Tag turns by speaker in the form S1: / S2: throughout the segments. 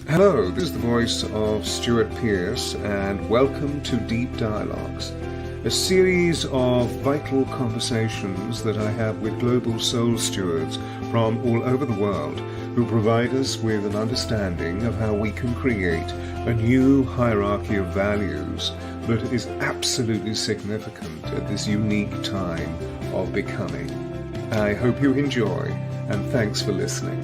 S1: Hello, this is the voice of Stewart Pearce, and welcome to Deep Dialogues, a series of vital conversations that I have with global soul stewards from all over the world who provide us with an understanding of how we can create a new hierarchy of values that is absolutely significant at this unique time of becoming. I hope you enjoy, and thanks for listening.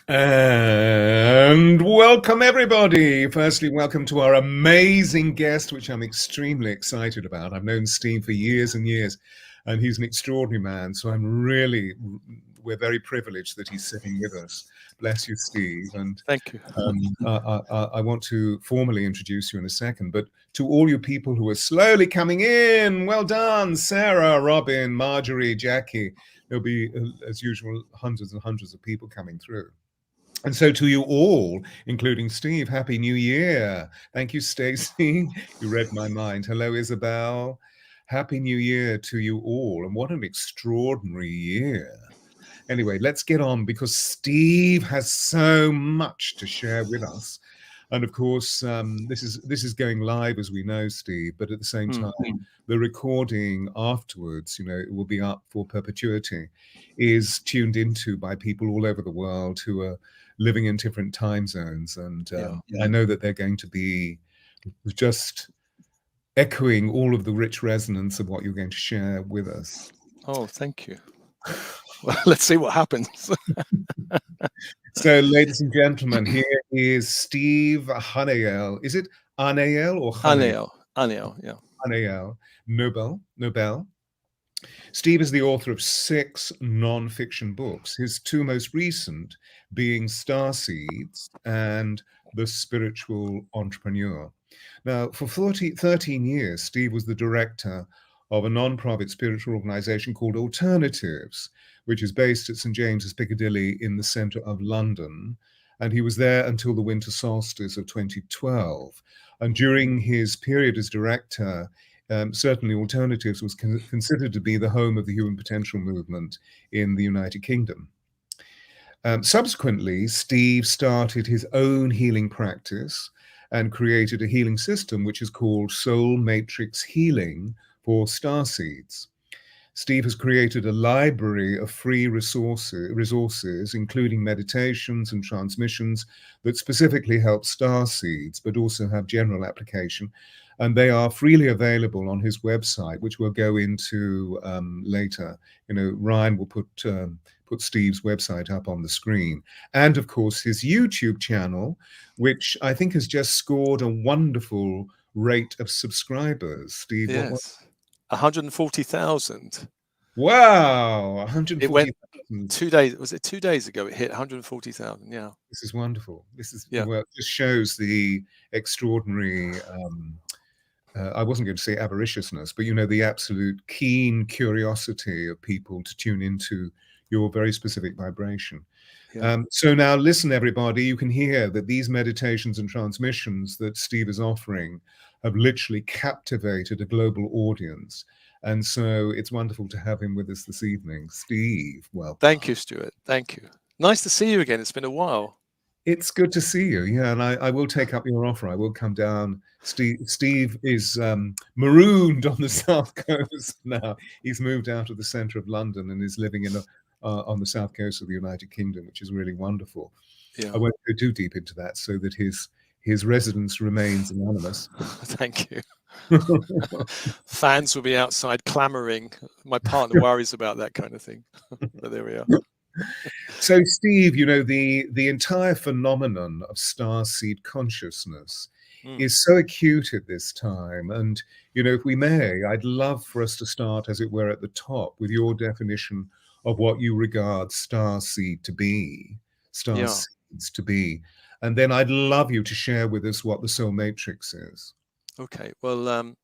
S1: And welcome everybody. Firstly, welcome to our amazing guest, which I'm extremely excited about. I've known Steve for years and years, and he's an extraordinary man. So we're very privileged that he's sitting with us. Bless you, Steve. And
S2: thank you.
S1: I want to formally introduce you in a second, but to all you people who are slowly coming in, well done, Sarah, Robin, Marjorie, Jackie. There'll be, as usual, hundreds and hundreds of people coming through. And so to you all, including Steve, Happy New Year. Thank you, Stacey. You read my mind. Hello, Isabel. Happy New Year to you all. And what an extraordinary year. Anyway, let's get on because Steve has so much to share with us. And of course, this is going live, as we know, Steve, but at the same time, the recording afterwards, it will be up for perpetuity, is tuned into by people all over the world who are living in different time zones. And I know that they're going to be just echoing all of the rich resonance of what you're going to share with us.
S2: Oh, thank you. Well, let's see what happens.
S1: So, ladies and gentlemen, here is Steve Haneyel. Is it Ahnael or
S2: Haneyel? Haneyel, yeah.
S1: Ahnael Nobel. Steve is the author of 6 non-fiction books, his 2 most recent being STARSEEDS and The Spiritual Entrepreneur. Now, for 13 years, Steve was the director of a non-profit spiritual organization called Alternatives, which is based at St. James's Piccadilly in the center of London. And he was there until the winter solstice of 2012. And during his period as director, certainly Alternatives was considered to be the home of the human potential movement in the United Kingdom. Subsequently, Steve started his own healing practice and created a healing system which is called Soul Matrix Healing for STARSEEDS. Steve has created a library of free resources, including meditations and transmissions that specifically help STARSEEDS, but also have general application. And they are freely available on his website, which we'll go into later. Ryan will put Steve's website up on the screen. And of course, his YouTube channel, which I think has just scored a wonderful rate of subscribers. Steve,
S2: yes. 140,000.
S1: Wow, 140,000.
S2: It went 2 days. Was it 2 days ago? It hit 140,000. Yeah.
S1: This is wonderful. This is well, it just shows the extraordinary. I wasn't going to say avariciousness, but the absolute keen curiosity of people to tune into your very specific vibration. Yeah. So now listen, everybody, you can hear that these meditations and transmissions that Steve is offering have literally captivated a global audience. And so it's wonderful to have him with us this evening. Steve, welcome.
S2: Thank you, Stuart. Thank you. Nice to see you again. It's been a while.
S1: It's good to see you. Yeah, and I will take up your offer. I will come down. Steve is marooned on the South Coast now. He's moved out of the center of London and is living in on the South Coast of the United Kingdom, which is really wonderful. Yeah. I won't go too deep into that so that his residence remains anonymous.
S2: Thank you. Fans will be outside clamoring. My partner worries about that kind of thing. But there we are.
S1: So, Steve, the entire phenomenon of starseed consciousness is so acute at this time. And, if we may, I'd love for us to start, as it were, at the top with your definition of what you regard starseed to be, starseeds to be. And then I'd love you to share with us what the soul matrix is.
S2: Okay. Well,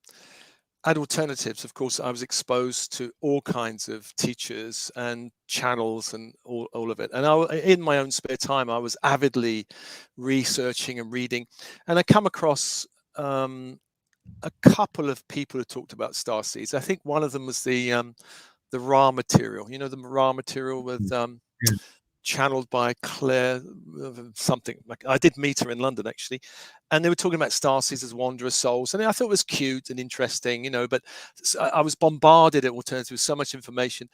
S2: at Alternatives, of course, I was exposed to all kinds of teachers and channels and all of it. And in my own spare time, I was avidly researching and reading. And I come across a couple of people who talked about starseeds. I think one of them was the the Ra material. You know, the Ra material with
S1: Yeah.
S2: channeled by Claire something. Like, I did meet her in London actually, and they were talking about starseeds as wanderous souls, and I thought it was cute and interesting, you know. But I was bombarded at Alternative with so much information,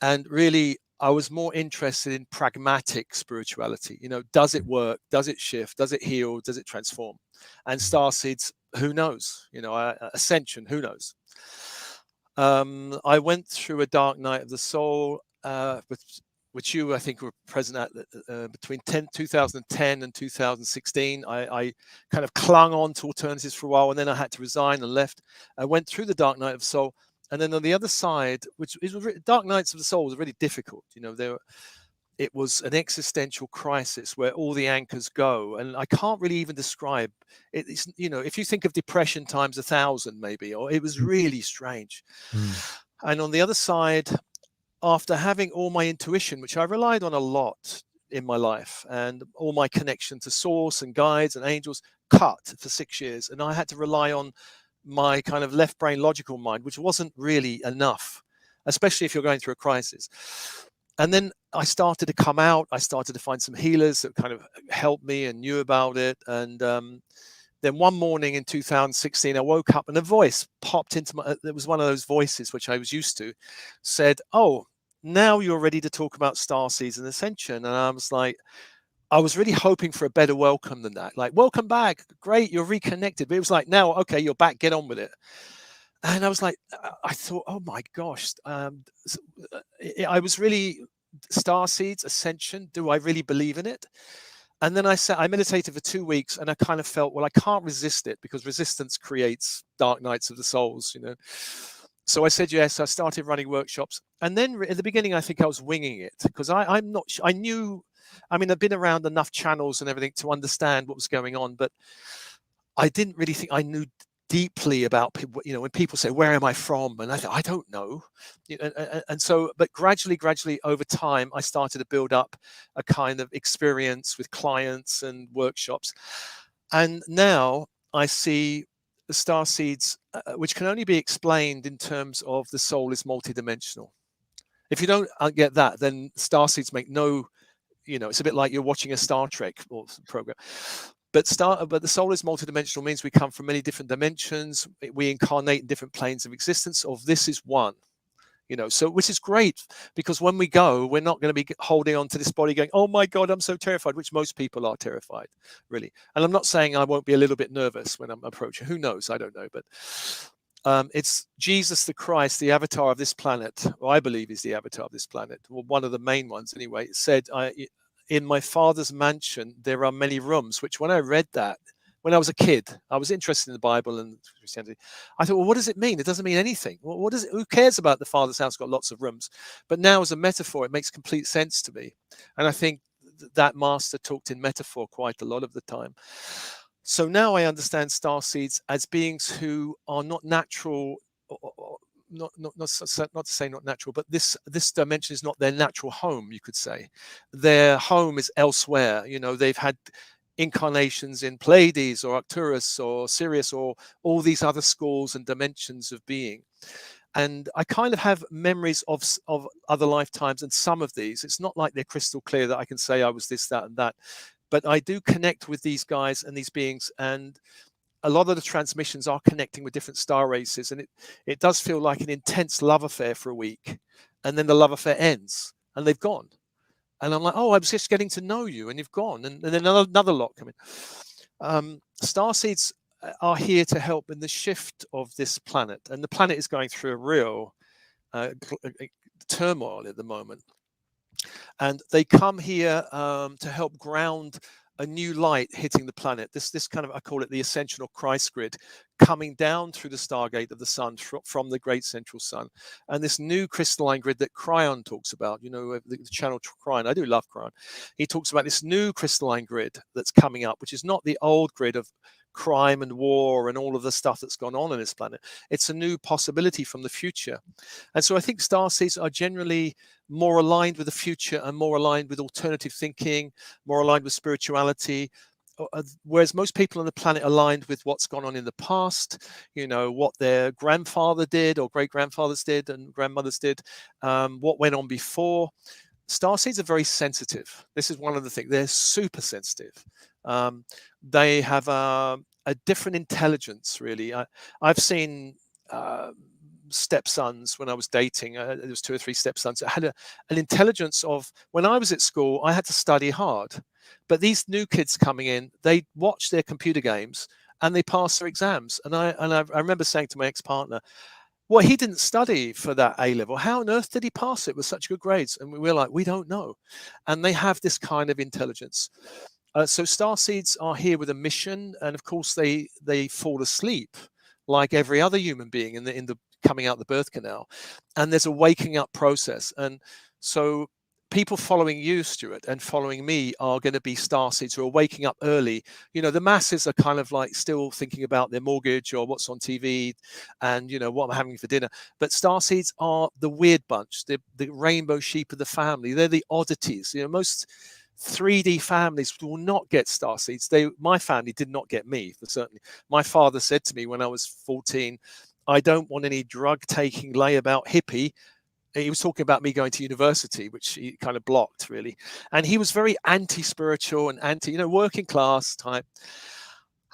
S2: and really I was more interested in pragmatic spirituality. You know, does it work? Does it shift? Does it heal? Does it transform? And starseeds, who knows? You know, ascension, who knows? I went through a dark night of the soul, which you, I think, were present at between 2010 and 2016. I kind of clung on to alternatives for a while, and then I had to resign and left. I went through the dark night of the soul, and then on the other side, which is dark nights of the soul, was really difficult. You know, it was an existential crisis where all the anchors go, and I can't really even describe it. It's, you know, if you think of depression times 1,000 maybe, or it was really strange. And on the other side, after having all my intuition, which I relied on a lot in my life, and all my connection to source and guides and angels, cut for 6 years, and I had to rely on my kind of left brain logical mind, which wasn't really enough, especially if you're going through a crisis. And then I started to come out. I started to find some healers that kind of helped me and knew about it. And then one morning in 2016, I woke up and a voice popped into my, it was one of those voices which I was used to, said, "Oh, now you're ready to talk about starseeds and ascension." And I was like, I was really hoping for a better welcome than that. Like, welcome back. Great, you're reconnected. But it was like, now, okay, you're back, get on with it. And I was like, I thought, oh my gosh, I was really, starseeds, ascension, do I really believe in it? And then I meditated for 2 weeks, and I kind of felt, well, I can't resist it, because resistance creates dark nights of the souls, you know. So I said yes. I started running workshops, and then in the beginning, I think I was winging it, because I'm not. I knew. I mean, I've been around enough channels and everything to understand what was going on, but I didn't really think I knew deeply about people. You know, when people say, "Where am I from?" and I thought, I don't know. You know, and so, but gradually over time, I started to build up a kind of experience with clients and workshops, and now I see the starseeds, which can only be explained in terms of the soul is multidimensional. If you don't get that, then starseeds make no, you know, it's a bit like you're watching a Star Trek or program. But the soul is multidimensional means we come from many different dimensions. We incarnate in different planes of existence. Of this is one, you know. So, which is great, because when we go, we're not going to be holding on to this body, going, "Oh my God, I'm so terrified," which most people are terrified, really. And I'm not saying I won't be a little bit nervous when I'm approaching. Who knows? I don't know, but. It's Jesus the Christ, the avatar of this planet, or I believe is the avatar of this planet, or one of the main ones anyway, said, "In my Father's mansion, there are many rooms," which when I read that, when I was a kid, I was interested in the Bible and Christianity. I thought, well, what does it mean? It doesn't mean anything. What is it? Who cares about the Father's house got lots of rooms? But now as a metaphor, it makes complete sense to me. And I think that master talked in metaphor quite a lot of the time. So now I understand starseeds as beings who are not natural, not to say not natural, but this dimension is not their natural home, you could say. Their home is elsewhere. You know, they've had incarnations in Pleiades or Arcturus or Sirius or all these other schools and dimensions of being. And I kind of have memories of other lifetimes, and some of these, it's not like they're crystal clear that I can say I was this, that, and that. But I do connect with these guys and these beings, and a lot of the transmissions are connecting with different star races, and it does feel like an intense love affair for a week, and then the love affair ends and they've gone, and I'm like, oh, I was just getting to know you and you've gone, and then another lot coming. Starseeds are here to help in the shift of this planet, and the planet is going through a real turmoil at the moment. And they come here to help ground a new light hitting the planet. This kind of, I call it the ascensional Christ grid, coming down through the stargate of the sun from the great central sun. And this new crystalline grid that Cryon talks about, you know, the channel Cryon. I do love Cryon. He talks about this new crystalline grid that's coming up, which is not the old grid of crime and war and all of the stuff that's gone on this planet. It's a new possibility from the future. And so I think starseeds are generally more aligned with the future and more aligned with alternative thinking, more aligned with spirituality. whereas most people on the planet aligned with what's gone on in the past, you know, what their grandfather did or great grandfathers did and grandmothers did, what went on before. Starseeds are very sensitive. This is one of the things. They're super sensitive. They have a different intelligence, really. I've seen stepsons when I was dating. There was 2 or 3 stepsons that had an intelligence of, when I was at school, I had to study hard. But these new kids coming in, they watch their computer games and they pass their exams. And I remember saying to my ex-partner, well, he didn't study for that A level. How on earth did he pass it with such good grades? And we were like, we don't know. And they have this kind of intelligence. So starseeds are here with a mission, and of course they fall asleep like every other human being in the coming out the birth canal, and there's a waking up process. And so people following you, Stewart, and following me are going to be starseeds who are waking up early. You know, the masses are kind of like still thinking about their mortgage or what's on TV and, you know, what I'm having for dinner. But starseeds are the weird bunch, the rainbow sheep of the family. They're the oddities. You know, most 3D families will not get starseeds. My family did not get me, for certainly. My father said to me when I was 14, I don't want any drug-taking layabout hippie. He was talking about me going to university, which he kind of blocked, really. And he was very anti-spiritual and anti, you know, working class type.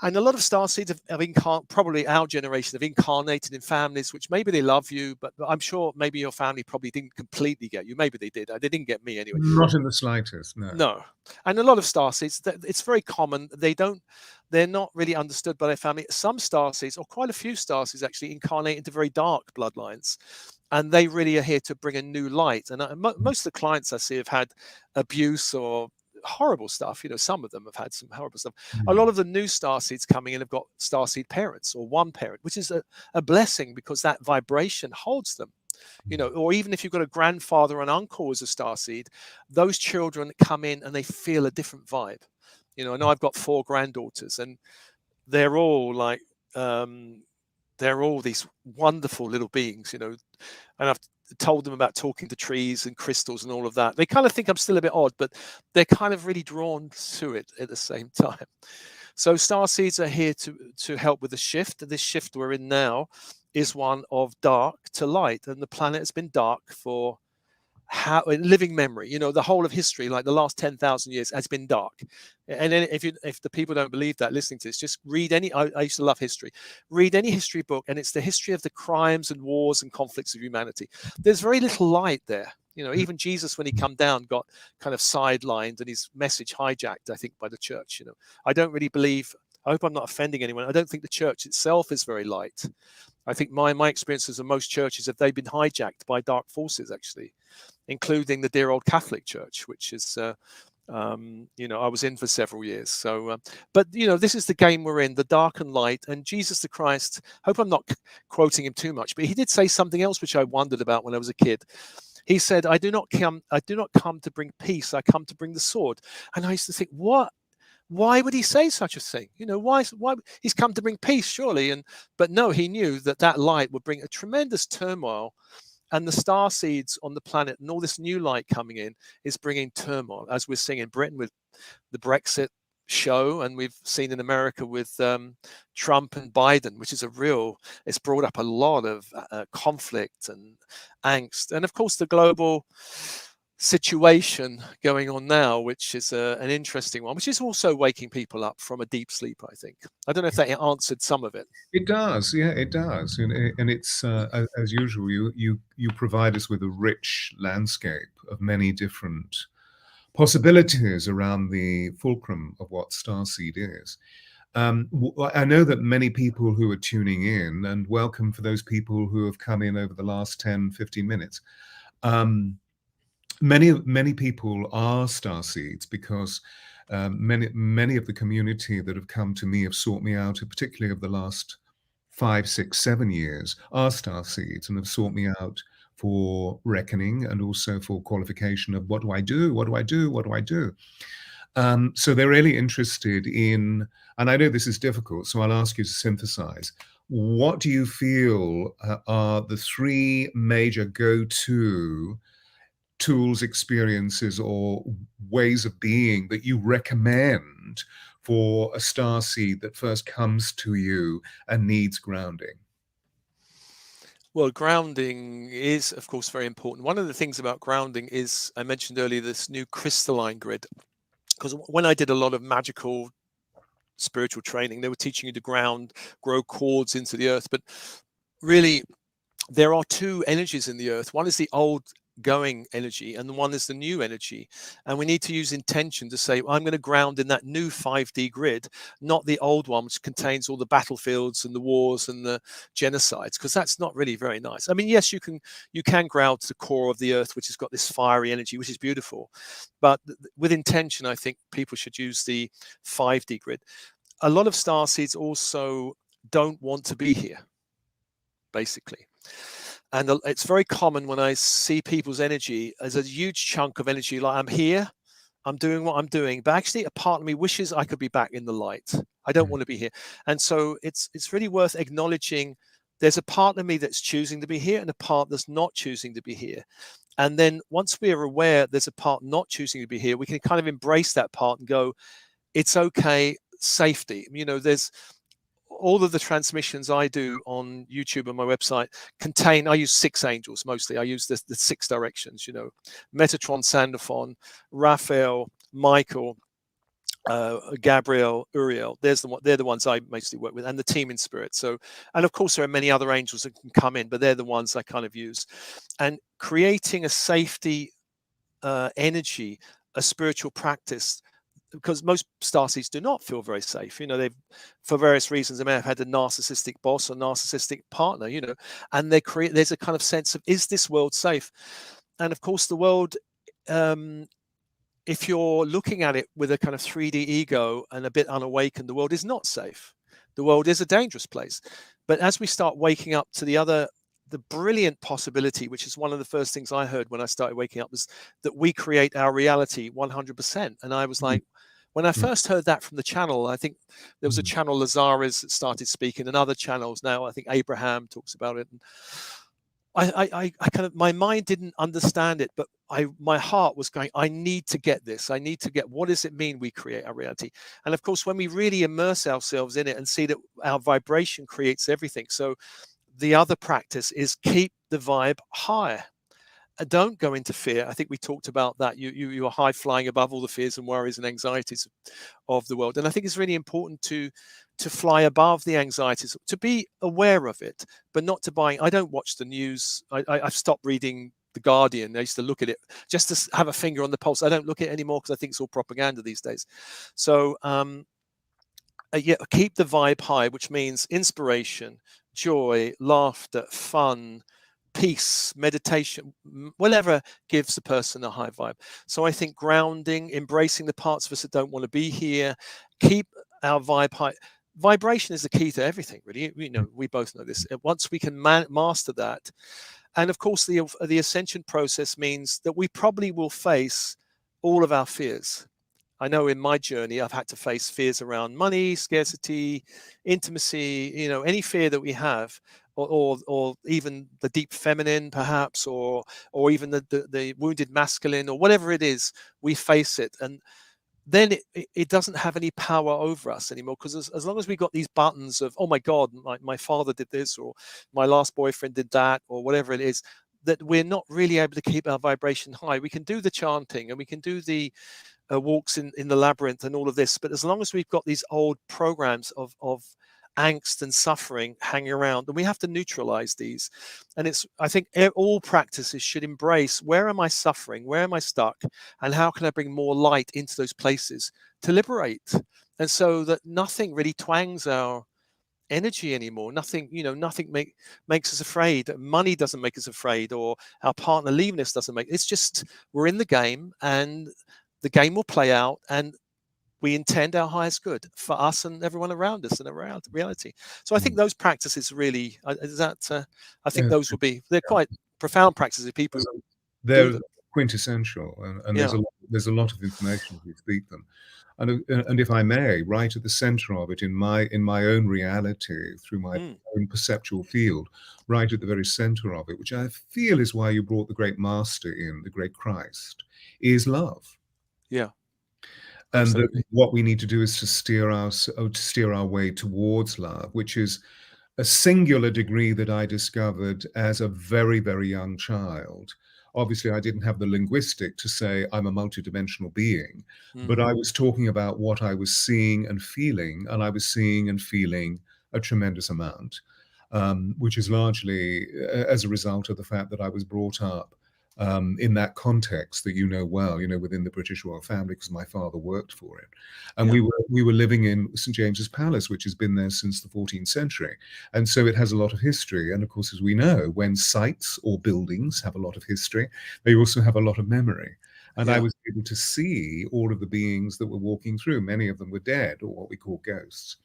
S2: And a lot of starseeds have probably our generation have incarnated in families which maybe they love you, but I'm sure maybe your family probably didn't completely get you. Maybe they did. They didn't get me anyway.
S1: Not in the slightest, no.
S2: No. And a lot of starseeds, it's very common. They're not really understood by their family. Some starseeds, or quite a few starseeds actually, incarnate into very dark bloodlines. And they really are here to bring a new light. And most of the clients I see have had abuse or horrible stuff. You know, some of them have had some horrible stuff. A lot of the new starseeds coming in have got starseed parents or one parent, which is a blessing, because that vibration holds them. You know, or even if you've got a grandfather and uncle as a starseed, those children come in and they feel a different vibe. You know, I know I've got 4 granddaughters, and they're all like, they're all these wonderful little beings, you know, and I've told them about talking to trees and crystals and all of that. They kind of think I'm still a bit odd, but they're kind of really drawn to it at the same time. So starseeds are here to help with the shift. This shift we're in now is one of dark to light, and the planet has been dark for living memory. You know, the whole of history, like the last 10,000 years, has been dark. And then if the people don't believe that listening to this, just read any. I used to love history. Read any history book, and it's the history of the crimes and wars and conflicts of humanity. There's very little light there. You know, even Jesus, when he come down, got kind of sidelined and his message hijacked, I think, by the church. You know, I don't really believe. I hope I'm not offending anyone. I don't think the church itself is very light. I think my experiences of most churches have been hijacked by dark forces, actually, including the dear old Catholic Church, which is, you know, I was in for several years. So, but, you know, this is the game we're in, the dark and light. And Jesus the Christ, hope I'm not quoting him too much, but he did say something else which I wondered about when I was a kid. He said, I do not come to bring peace. I come to bring the sword. And I used to think, what? Why would he say such a thing? You know, why he's come to bring peace, surely. But no, he knew that light would bring a tremendous turmoil, and the star seeds on the planet and all this new light coming in is bringing turmoil, as we're seeing in Britain with the Brexit show, and we've seen in America with Trump and Biden, which is it's brought up a lot of conflict and angst, and of course the global situation going on now, which is an interesting one, which is also waking people up from a deep sleep, I think. I don't know if that answered some of it.
S1: It does, yeah, it does, and it's as usual. You provide us with a rich landscape of many different possibilities around the fulcrum of what starseed is. I know that many people who are tuning in, and welcome for those people who have come in over the last 10, 15 minutes. Many people are starseeds because many of the community that have come to me have sought me out, particularly of the last 5, 6, 7 years, are starseeds and have sought me out for reckoning and also for qualification of what do I do, what do I do, what do I do. So they're really interested in, and I know this is difficult, so I'll ask you to synthesize. What do you feel are the 3 major go-to tools, experiences, or ways of being that you recommend for a star seed that first comes to you and needs grounding?
S2: Well, grounding is, of course, very important. One of the things about grounding is, I mentioned earlier, this new crystalline grid. Because when I did a lot of magical spiritual training, they were teaching you to ground, grow cords into the earth. But really, there are two energies in the earth. One is the old going energy, and one is the new energy. And we need to use intention to say, I'm going to ground in that new 5D grid, not the old one, which contains all the battlefields and the wars and the genocides, because that's not really very nice. I mean, yes, you can ground to the core of the earth, which has got this fiery energy, which is beautiful. But with intention, I think people should use the 5D grid. A lot of starseeds also don't want to be here, basically. And it's very common when I see people's energy as a huge chunk of energy, like I'm here, I'm doing what I'm doing, but actually a part of me wishes I could be back in the light. I don't want to be here. And so it's really worth acknowledging there's a part of me that's choosing to be here and a part that's not choosing to be here. And then once we are aware there's a part not choosing to be here, we can kind of embrace that part and go, it's okay, safety. You know, there's all of the transmissions I do on YouTube and my website contain, I use 6 angels mostly. I use the 6 directions, you know, Metatron, Sandalphon, Raphael, Michael, Gabriel, Uriel. They're the ones I mostly work with, and the team in spirit. So, and of course there are many other angels that can come in, but they're the ones I kind of use. And creating a safety energy, a spiritual practice, because most starseeds do not feel very safe. You know, they've, for various reasons, they may have had a narcissistic boss or narcissistic partner, you know, and there's a kind of sense of, is this world safe? And of course, the world, if you're looking at it with a kind of 3D ego and a bit unawakened, the world is not safe. The world is a dangerous place. But as we start waking up to the brilliant possibility, which is one of the first things I heard when I started waking up, was that we create our reality 100%. And I was like, when I first heard that from the channel, I think there was a channel, Lazarus, that started speaking, and other channels now. I think Abraham talks about it. And I kind of, my mind didn't understand it, but my heart was going, I need to get this. I need to get, what does it mean we create our reality? And of course, when we really immerse ourselves in it and see that our vibration creates everything. So the other practice is keep the vibe high. Don't go into fear. I think we talked about that. You are high flying above all the fears and worries and anxieties of the world. And I think it's really important to fly above the anxieties, to be aware of it, but not to buy. I don't watch the news. I've stopped reading The Guardian. I used to look at it just to have a finger on the pulse. I don't look at it anymore because I think it's all propaganda these days. So yeah, keep the vibe high, which means inspiration, joy, laughter, fun, peace, meditation, whatever gives the person a high vibe. So I think grounding, embracing the parts of us that don't want to be here, keep our vibe high. Vibration is the key to everything, really. You know, we both know this. Once we can master that, and of course the ascension process means that we probably will face all of our fears. I know in my journey, I've had to face fears around money, scarcity, intimacy, you know, any fear that we have, or even the deep feminine, perhaps, or even the wounded masculine, or whatever it is, we face it. And then it doesn't have any power over us anymore, because as long as we got these buttons of, oh my God, my father did this, or my last boyfriend did that, or whatever it is, that we're not really able to keep our vibration high. We can do the chanting and we can do the walks in the labyrinth and all of this, but as long as we've got these old programs of angst and suffering hanging around, and we have to neutralize these. And I think all practices should embrace, where am I suffering, where am I stuck, and how can I bring more light into those places to liberate? And so that nothing really twangs our energy anymore. Nothing, you know, nothing makes us afraid. Money doesn't make us afraid, or our partner leaving us doesn't make. It's just, we're in the game, and the game will play out, and we intend our highest good for us and everyone around us and around reality. So I think those practices really, I think those would be, they're quite profound practices. People
S1: they're quintessential, and
S2: yeah.
S1: there's a lot of information if you speak them. And if I may, right at the center of it, in my own reality, through my own perceptual field, right at the very center of it, which I feel is why you brought the great master in, the great Christ, is love.
S2: Yeah.
S1: And that
S2: Absolutely.
S1: what we need to do is to steer our way towards love, which is a singular degree that I discovered as a very, very young child. Obviously, I didn't have the linguistic to say I'm a multidimensional being, but I was talking about what I was seeing and feeling, and I was seeing and feeling a tremendous amount, which is largely as a result of the fact that I was brought up in that context that you know well, within the British royal family, because my father worked for it, and
S2: Yeah.
S1: we were living in St James's Palace, which has been there since the 14th century, and so it has a lot of history. And of course, as we know, when sites or buildings have a lot of history, they also have a lot of memory. And I
S2: Yeah.
S1: was able to see all of the beings that were walking through. Many of them were dead, or what we call ghosts.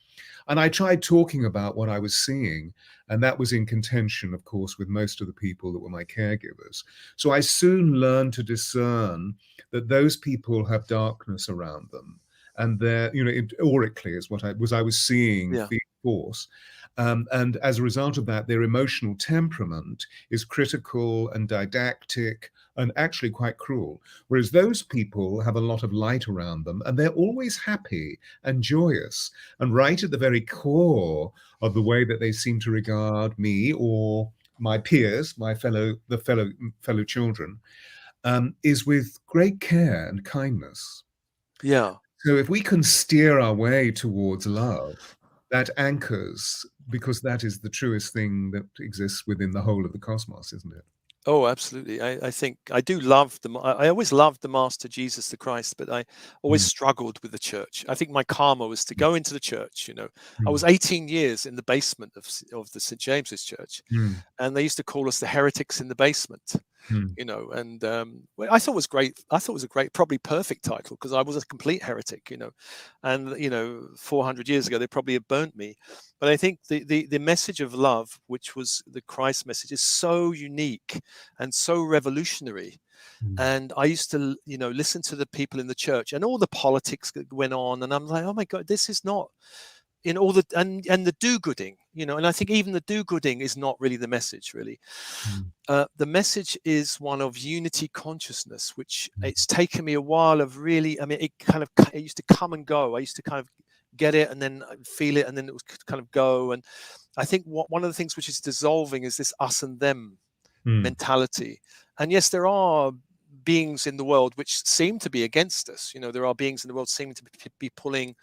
S1: And I tried talking about what I was seeing, and that was in contention, of course, with most of the people that were my caregivers. So I soon learned to discern that those people have darkness around them, and they're, aurically is what I was seeing,
S2: Yeah.
S1: feeling force. And as a result of that, their emotional temperament is critical and didactic and actually quite cruel. Whereas those people have a lot of light around them, and they're always happy and joyous. And right at the very core of the way that they seem to regard me or my peers, fellow children, is with great care and kindness.
S2: Yeah.
S1: So if we can steer our way towards love, that anchors, because that is the truest thing that exists within the whole of the cosmos, isn't it?
S2: Oh, absolutely. I think I do love I always loved the Master Jesus the Christ, but I always
S1: Mm,
S2: struggled with the church. I think my karma was to go into the church. I
S1: mm,
S2: was 18 years in the basement of the St James's Church,
S1: mm,
S2: and they used to call us the heretics in the basement.
S1: mm,
S2: And well, I thought it was great. I thought it was a great, probably perfect title, because I was a complete heretic, and 400 years ago they probably have burnt me. But I think the message of love, which was the Christ message, is so unique and so revolutionary.
S1: mm,
S2: And I used to, listen to the people in the church and all the politics that went on, and I'm like, oh my God, this is not in all the and the do-gooding, and I think even the do-gooding is not really the message, really.
S1: mm,
S2: The message is one of unity consciousness, which
S1: mm,
S2: it's taken me a while of really, I mean, it used to come and go. I used to kind of get it and then feel it, and then it would kind of go. And I think one of the things which is dissolving is this us and them
S1: mm,
S2: mentality. And yes, there are beings in the world which seem to be against us. There are beings in the world seeming to be pulling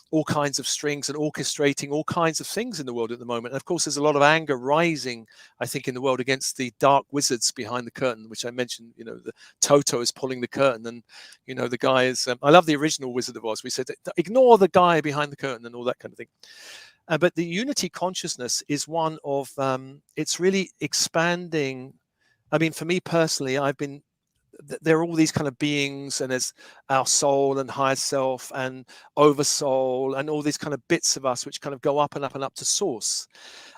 S2: all kinds of strings and orchestrating all kinds of things in the world at the moment. And of course, there's a lot of anger rising, I think, in the world against the dark wizards behind the curtain, which I mentioned. The Toto is pulling the curtain, and the guy is. I love the original Wizard of Oz. We said, ignore the guy behind the curtain and all that kind of thing. But the unity consciousness is one of. It's really expanding. I mean, for me personally, there are all these kind of beings, and there's our soul and higher self and oversoul and all these kind of bits of us which kind of go up and up and up to source.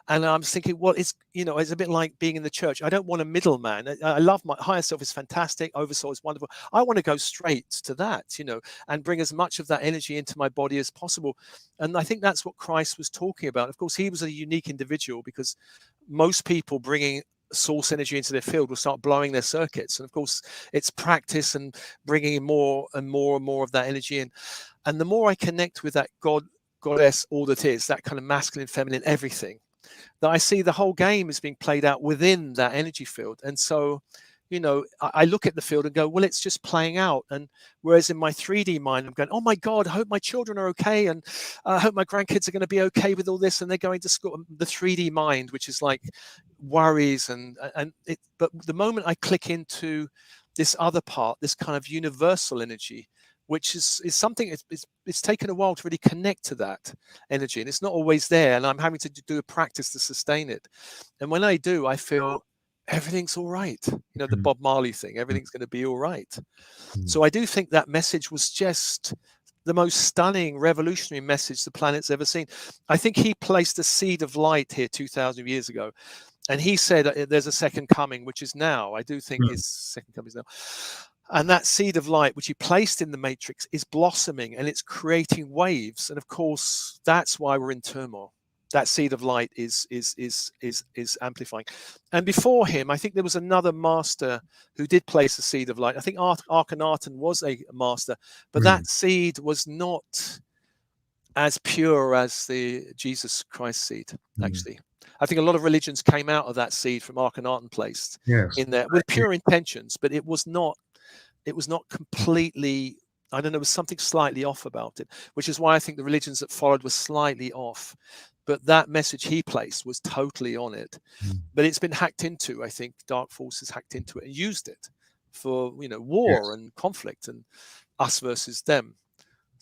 S2: And I'm thinking, well, it's a bit like being in the church. I don't want a middleman. I love my higher self is fantastic, oversoul is wonderful. I want to go straight to that, and bring as much of that energy into my body as possible. And I think that's what Christ was talking about. Of course, he was a unique individual, because most people bringing source energy into their field will start blowing their circuits. And of course, it's practice and bringing in more and more and more of that energy in. And the more I connect with that goddess, all that is, that kind of masculine, feminine, everything, that I see the whole game is being played out within that energy field. And so, I look at the field and go, well, it's just playing out. And whereas in my 3D mind, I'm going, oh my God, I hope my children are okay. And I hope my grandkids are going to be okay with all this. And they're going to school. The 3D mind, which is like worries but the moment I click into this other part, this kind of universal energy, which is something, it's taken a while to really connect to that energy, and it's not always there, and I'm having to do a practice to sustain it. And when I do, I feel everything's all right. The
S1: mm,
S2: Bob Marley thing, everything's going to be all right.
S1: mm,
S2: So I do think that message was just the most stunning, revolutionary message the planet's ever seen. I think he placed a seed of light here 2,000 years ago. And he said there's a second coming, which is now. I do think
S1: mm.
S2: his second coming is now. And that seed of light, which he placed in the matrix, is blossoming and it's creating waves. And of course, that's why we're in turmoil. that seed of light is amplifying. And before him, I think there was another master who did place a seed of light. I think Akhenaten was a master, but that seed was not as pure as the Jesus Christ seed, actually. I think a lot of religions came out of that seed from Akhenaten placed in there with pure intentions, but it was not completely, I don't know, there was something slightly off about it, which is why I think the religions that followed were slightly off. But that message he placed was totally on it. But it's been hacked into, I think, dark forces hacked into it and used it for, war and conflict and us versus them.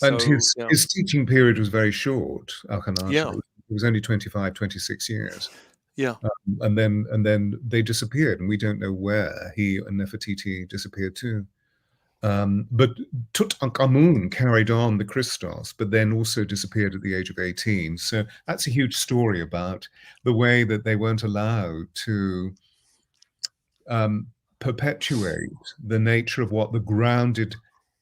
S1: And
S2: So,
S1: his teaching period was very short, Akhenaten.
S2: Yeah.
S1: It was only 25, 26 years.
S2: Yeah.
S1: And then they disappeared, and we don't know where he and Nefertiti disappeared to. But Tutankhamun carried on the Christos, but then also disappeared at the age of 18. So that's a huge story about the way that they weren't allowed to perpetuate the nature of what the grounded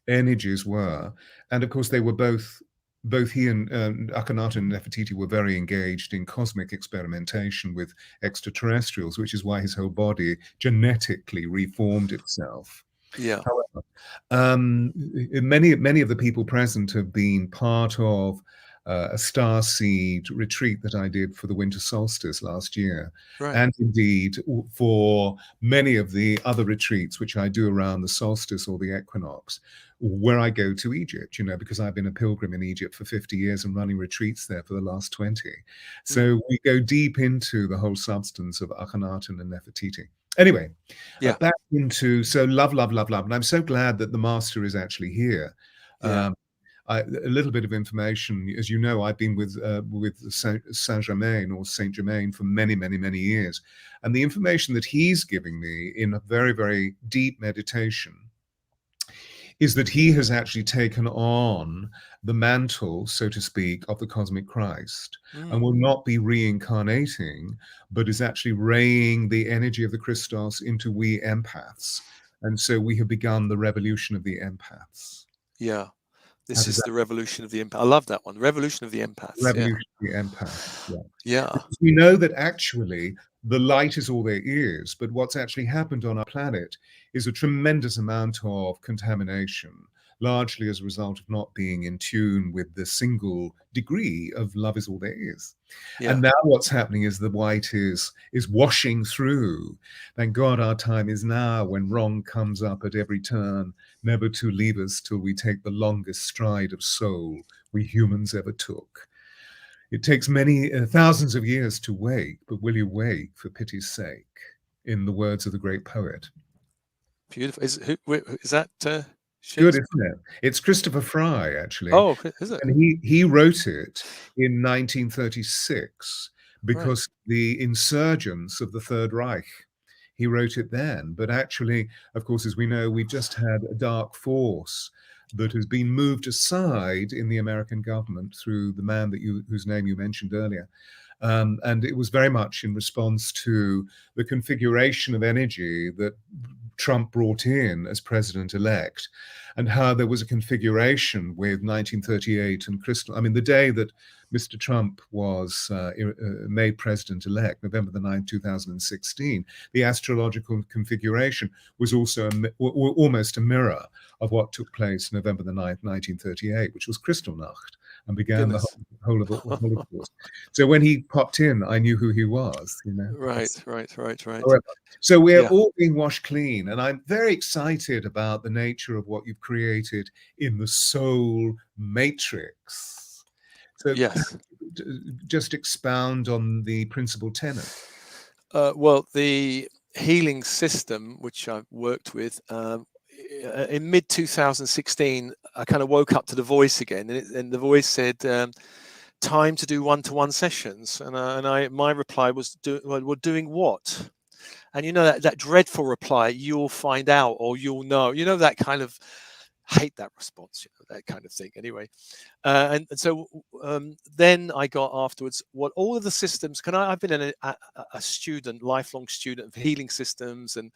S1: energies were. And of course, they were both he and Akhenaten and Nefertiti were very engaged in cosmic experimentation with extraterrestrials, which is why his whole body genetically reformed itself.
S2: Yeah.
S1: However, many of the people present have been part of a starseed retreat that I did for the winter solstice last year, and indeed for many of the other retreats which I do around the solstice or the equinox, where I go to Egypt, because I've been a pilgrim in Egypt for 50 years and running retreats there for the last 20. So we go deep into the whole substance of Akhenaten and Nefertiti. Anyway, back into, so love. And I'm so glad that the master is actually here. A little bit of information, as you know, I've been with Saint-Germain or Saint-Germain for many, many, many years. And the information that he's giving me in a very, very deep meditation is that he has actually taken on the mantle, so to speak, of the cosmic Christ, and will not be reincarnating, but is actually raying the energy of the Christos into we empaths. And so we have begun the revolution of the empaths.
S2: Yeah. This is the revolution of the empath. I love that one. Revolution of the empaths.
S1: Revolution of the empaths.
S2: Yeah.
S1: Because we know that actually the light is all there is, but what's actually happened on our planet is a tremendous amount of contamination, largely as a result of not being in tune with the single degree of love is all there is. And now what's happening is the white is washing through. Thank God our time is now, when wrong comes up at every turn, never to leave us till we take the longest stride of soul we humans ever took. It takes many thousands of years to wake, but will you wake for pity's sake? In the words of the great poet.
S2: Beautiful. Is that
S1: good, isn't it? It's Christopher Fry, actually.
S2: Oh, is it?
S1: And he wrote it in 1936 because the insurgents of the Third Reich. He wrote it then, but actually, of course, as we know, we've just had a dark force that has been moved aside in the American government through the man whose name you mentioned earlier. And it was very much in response to the configuration of energy that Trump brought in as president-elect, and how there was a configuration with 1938 and crystal. I mean, the day that Mr. Trump was made president-elect, November the 9th, 2016, the astrological configuration was also almost a mirror of what took place November the 9th, 1938, which was Kristallnacht, and began the whole of it. So when he popped in, I knew who he was.
S2: Right.
S1: So we're all being washed clean, and I'm very excited about the nature of what you've created in the soul matrix. So just expound on the principal tenet.
S2: Well, the healing system, which I've worked with, in mid 2016, I kind of woke up to the voice again, and the voice said, "Time to do one-to-one sessions." And my reply was, "We're doing what?" And that dreadful reply, "You'll find out," or "You'll know." That kind of, hate that response, that kind of thing. Anyway, and so then I got afterwards what all of the systems. I've been a student, lifelong student of healing systems and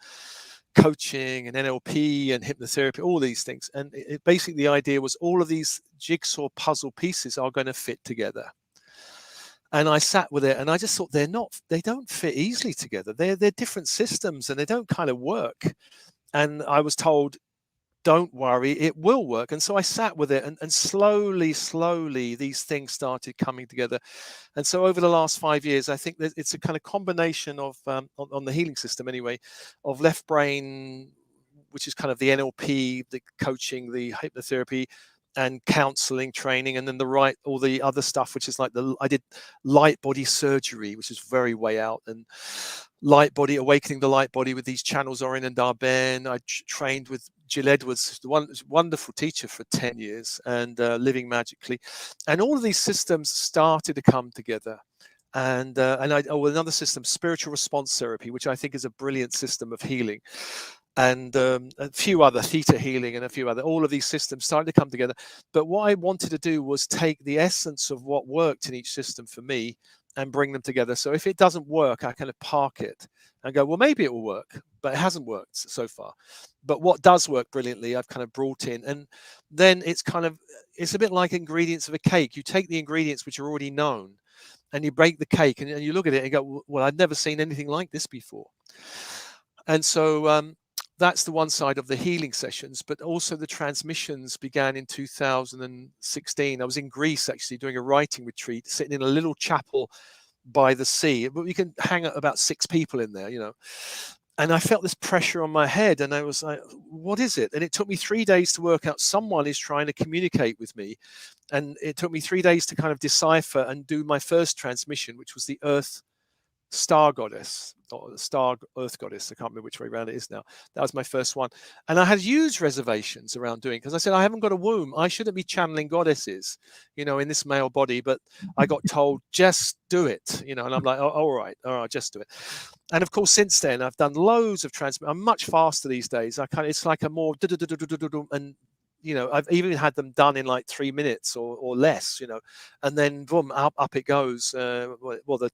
S2: coaching and NLP and hypnotherapy, all these things. And basically the idea was all of these jigsaw puzzle pieces are going to fit together. And I sat with it, and I just thought they don't fit easily together. They're different systems, and they don't kind of work. And I was told, don't worry, it will work. And so I sat with it, and slowly these things started coming together. And so over the last 5 years, I think that it's a kind of combination of on the healing system anyway, of left brain, which is kind of the NLP, the coaching, the hypnotherapy, and counseling training, and then all the other stuff, which is like I did light body surgery, which is very way out, and awakening the light body with these channels, Orin and Darben. I trained with Jill Edwards, the wonderful teacher, for 10 years, and Living Magically, and all of these systems started to come together. And another system, spiritual response therapy, which I think is a brilliant system of healing, and a few other theta healing, and a few other, all of these systems started to come together. But what I wanted to do was take the essence of what worked in each system for me and bring them together. So if it doesn't work, I kind of park it and go, well, maybe it will work, but it hasn't worked so far. But what does work brilliantly, I've kind of brought in. And then it's a bit like ingredients of a cake. You take the ingredients which are already known, and you break the cake, and you look at it and go, well, I've never seen anything like this before. And so that's the one side of the healing sessions, but also the transmissions began in 2016. I was in Greece, actually, doing a writing retreat, sitting in a little chapel by the sea, but we can hang about 6 people in there, and I felt this pressure on my head, and I was like, what is it? And it took me 3 days to work out someone is trying to communicate with me. And it took me 3 days to kind of decipher and do my first transmission, which was the Earth Star Goddess, or the Star Earth Goddess. I can't remember which way around it is now. That was my first one. And I had huge reservations around doing, because I said, I haven't got a womb. I shouldn't be channeling goddesses, in this male body. But I got told, just do it, and I'm like, oh, all right, just do it. And of course, since then, I've done loads of transmission. I'm much faster these days. It's like a more, and I've even had them done in like 3 minutes or less, and then boom, up it goes. Well, the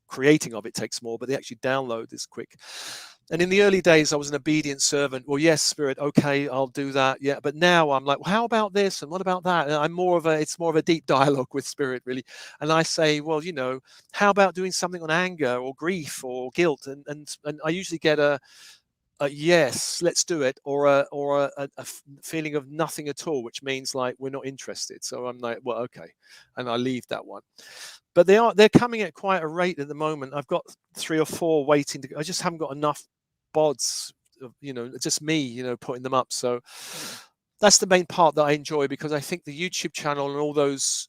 S2: creating of it takes more, but the actual download is quick. And in the early days, I was an obedient servant. Well, yes, Spirit, okay, I'll do that. Yeah, but now I'm like, well, how about this? And what about that? And it's more of a deep dialogue with Spirit, really. And I say, well, how about doing something on anger or grief or guilt? And I usually get a yes, let's do it, or a feeling of nothing at all, which means like we're not interested. So I'm like, well, okay, and I leave that one. But they're coming at quite a rate at the moment. I've got 3 or 4 waiting to go. I just haven't got enough bods, just me, putting them up. So that's the main part that I enjoy, because I think the YouTube channel and all those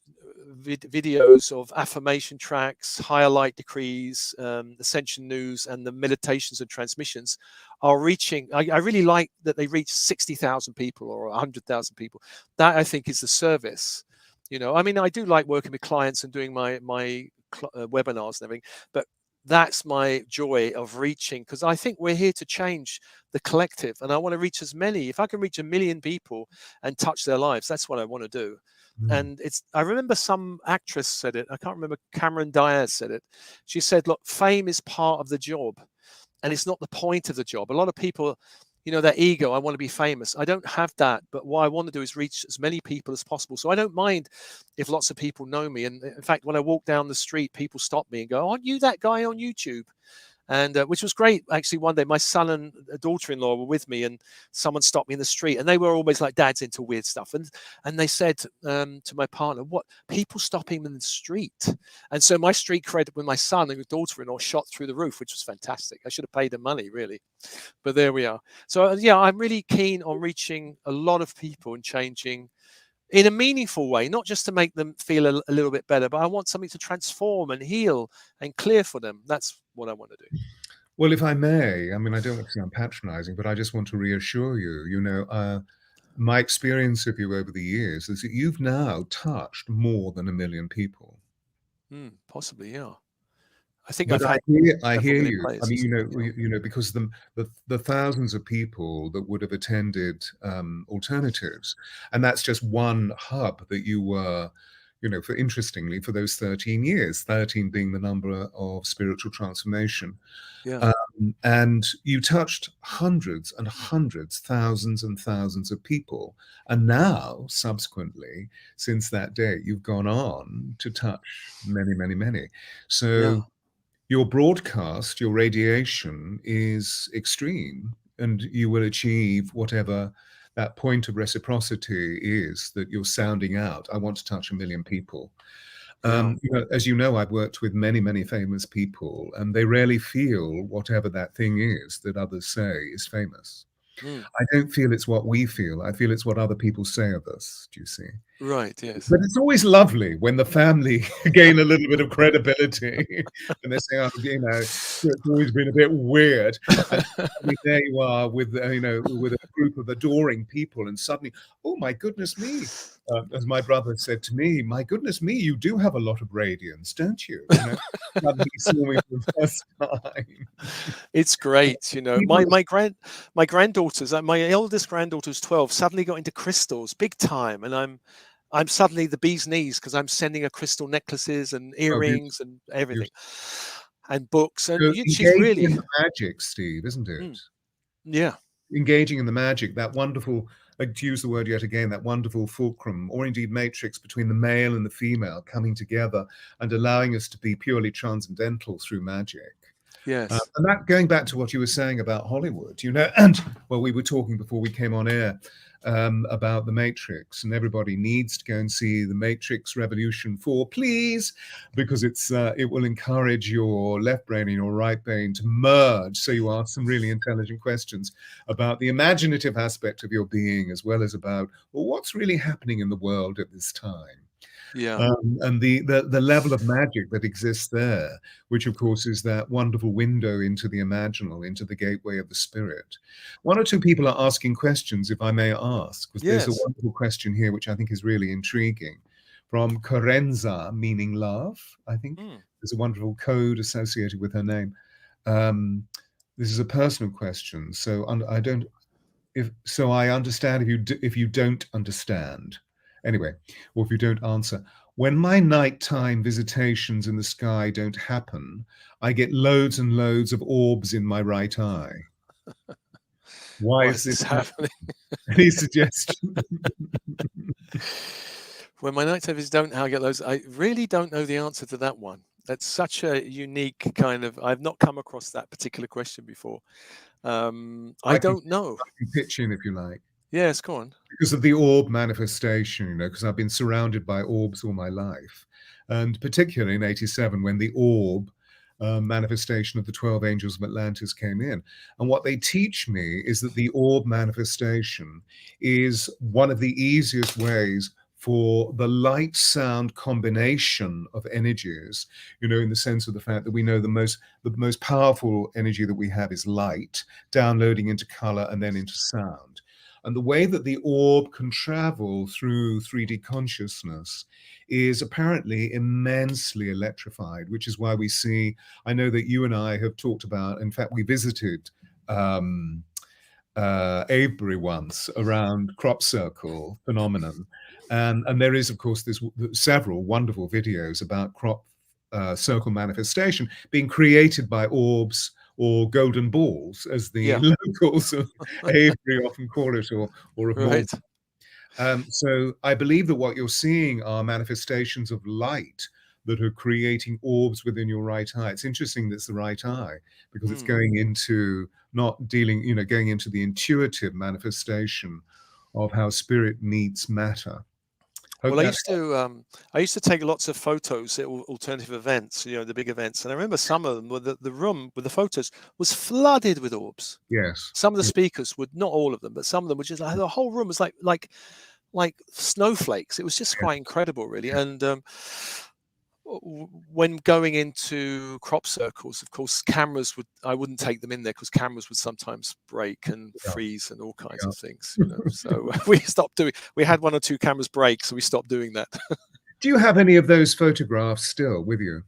S2: videos of affirmation tracks, higher light decrees, ascension news, and the meditations and transmissions are reaching. I really like that they reach 60,000 people or 100,000 people. That, I think, is the service. I mean, I do like working with clients and doing my webinars and everything, but that's my joy of reaching, because I think we're here to change the collective, and I want to reach as many. If I can reach 1 million people and touch their lives, that's what I want to do. And I remember some actress said it. I can't remember. Cameron Diaz said it. She said, look, fame is part of the job, and it's not the point of the job. A lot of people, their ego, I want to be famous. I don't have that, but what I want to do is reach as many people as possible. So I don't mind if lots of people know me. And in fact, when I walk down the street, people stop me and go, aren't you that guy on YouTube? And which was great. Actually, one day my son and a daughter-in-law were with me, and someone stopped me in the street, and they were always like, Dad's into weird stuff. And they said to my partner, what, people stop him in the street? And so my street credit with my son and daughter-in-law shot through the roof, which was fantastic. I should have paid them money, really. But there we are. So yeah, I'm really keen on reaching a lot of people and changing in a meaningful way, not just to make them feel a little bit better, but I want something to transform and heal and clear for them. That's what I want to do.
S1: Well, if I may, I mean, I don't want to sound patronizing, but I just want to reassure you, my experience of you over the years is that you've now touched more than 1 million people.
S2: Possibly, yeah. I think
S1: But
S2: I
S1: hear you. I mean, because the thousands of people that would have attended alternatives, and that's just one hub that you were, interestingly, for those 13 years, 13 being the number of spiritual transformation.
S2: Yeah.
S1: And you touched hundreds and hundreds, thousands and thousands of people. And now, subsequently, since that day, you've gone on to touch many, many, many. So
S2: Yeah.
S1: your broadcast, your radiation is extreme, and you will achieve whatever that point of reciprocity is that you're sounding out. I want to touch 1 million people.
S2: Yeah.
S1: As you know, I've worked with many, many famous people, and they rarely feel whatever that thing is that others say is famous.
S2: Mm.
S1: I don't feel it's what we feel. I feel it's what other people say of us, do you see?
S2: Right. Yes.
S1: But it's always lovely when the family gain a little bit of credibility and they say, oh, it's always been a bit weird. And suddenly there you are with, with a group of adoring people, and suddenly, oh my goodness me, as my brother said to me, my goodness me, you do have a lot of radiance, don't you? Suddenly he saw me for the first time.
S2: It's great, my granddaughters, my eldest granddaughter's 12, suddenly got into crystals big time, and I'm suddenly the bee's knees because I'm sending her crystal necklaces and earrings and everything, and books, and
S1: So
S2: she's really
S1: in the magic, Steve, isn't it?
S2: Yeah.
S1: Engaging in the magic, that wonderful, to use the word yet again, that wonderful fulcrum, or indeed matrix between the male and the female coming together and allowing us to be purely transcendental through magic.
S2: Yes.
S1: And that, going back to what you were saying about Hollywood, and we were talking before we came on air about the Matrix, and everybody needs to go and see the Matrix Revolution 4, please, because it will encourage your left brain and your right brain to merge, so you ask some really intelligent questions about the imaginative aspect of your being, as well as about, well, what's really happening in the world at this time.
S2: Yeah.
S1: And the level of magic that exists there, which of course is that wonderful window into the imaginal, into the gateway of the spirit. One or two people are asking questions, if I may ask, because there's a wonderful question here which I think is really intriguing, from Corenza, meaning love. I think there's a wonderful code associated with her name. This is a personal question, so I understand if you don't understand. Anyway, or if you don't answer. When my nighttime visitations in the sky don't happen, I get loads and loads of orbs in my right eye. Why is this happening? Any suggestion?
S2: When my nighttime visits don't, how I get those? I really don't know the answer to that one. That's such a unique kind of. I've not come across that particular question before. I don't know.
S1: I can pitch in if you like.
S2: Yes, go on.
S1: Because of the orb manifestation, because I've been surrounded by orbs all my life, and particularly in '87 when the orb manifestation of the 12 angels of Atlantis came in. And what they teach me is that the orb manifestation is one of the easiest ways for the light sound combination of energies, in the sense of the fact that we know the most powerful energy that we have is light, downloading into color and then into sound. And the way that the orb can travel through 3D consciousness is apparently immensely electrified, which is why we see, I know that you and I have talked about, in fact, we visited Avebury once around crop circle phenomenon. And there is, of course, several wonderful videos about crop circle manifestation being created by orbs or golden balls, as the locals of Avebury often call it, or a ball. So I believe that what you're seeing are manifestations of light that are creating orbs within your right eye. It's interesting that it's the right eye, because it's going into going into the intuitive manifestation of how spirit meets matter.
S2: Well, I used to take lots of photos at alternative events, the big events, and I remember some of them, the room with the photos was flooded with orbs.
S1: Yes.
S2: Some of the speakers would, not all of them, but some of them were just like, the whole room was like snowflakes. It was just quite incredible, really. And when going into crop circles, of course, I wouldn't take them in there because cameras would sometimes break and freeze and all kinds of things. So we had 1 or 2 cameras break, so we stopped doing that.
S1: Do you have any of those photographs still with you?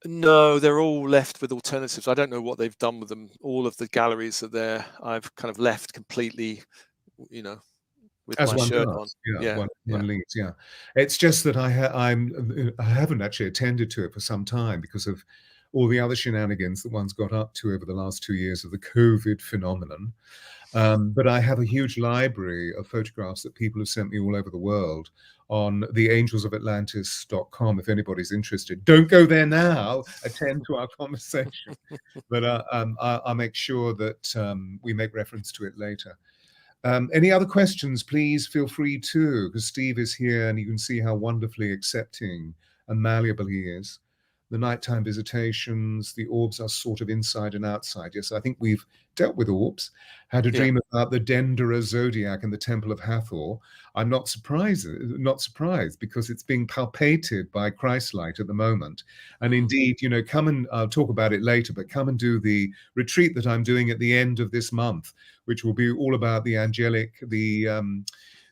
S2: No, they're all left with alternatives. I don't know what they've done with them. All of the galleries are there. I've kind of left completely, with
S1: As
S2: my
S1: one
S2: shirt on.
S1: does, yeah,
S2: Yeah,
S1: one
S2: yeah.
S1: leads, yeah. It's just that I haven't actually attended to it for some time because of all the other shenanigans that one's got up to over the last 2 years of the COVID phenomenon. But I have a huge library of photographs that people have sent me all over the world on theangelsofatlantis.com if anybody's interested. Don't go there now, attend to our conversation. But I'll make sure that we make reference to it later. Any other questions, please feel free to, because Steve is here and you can see how wonderfully accepting and malleable he is. The nighttime visitations, the orbs are sort of inside and outside. Yes, I think we've dealt with orbs. Had a dream about the Dendera zodiac and the Temple of Hathor. I'm not surprised because it's being palpated by Christlight at the moment. And indeed, you know, come and I'll talk about it later, but come and do the retreat that I'm doing at the end of this month, which will be all about the angelic, the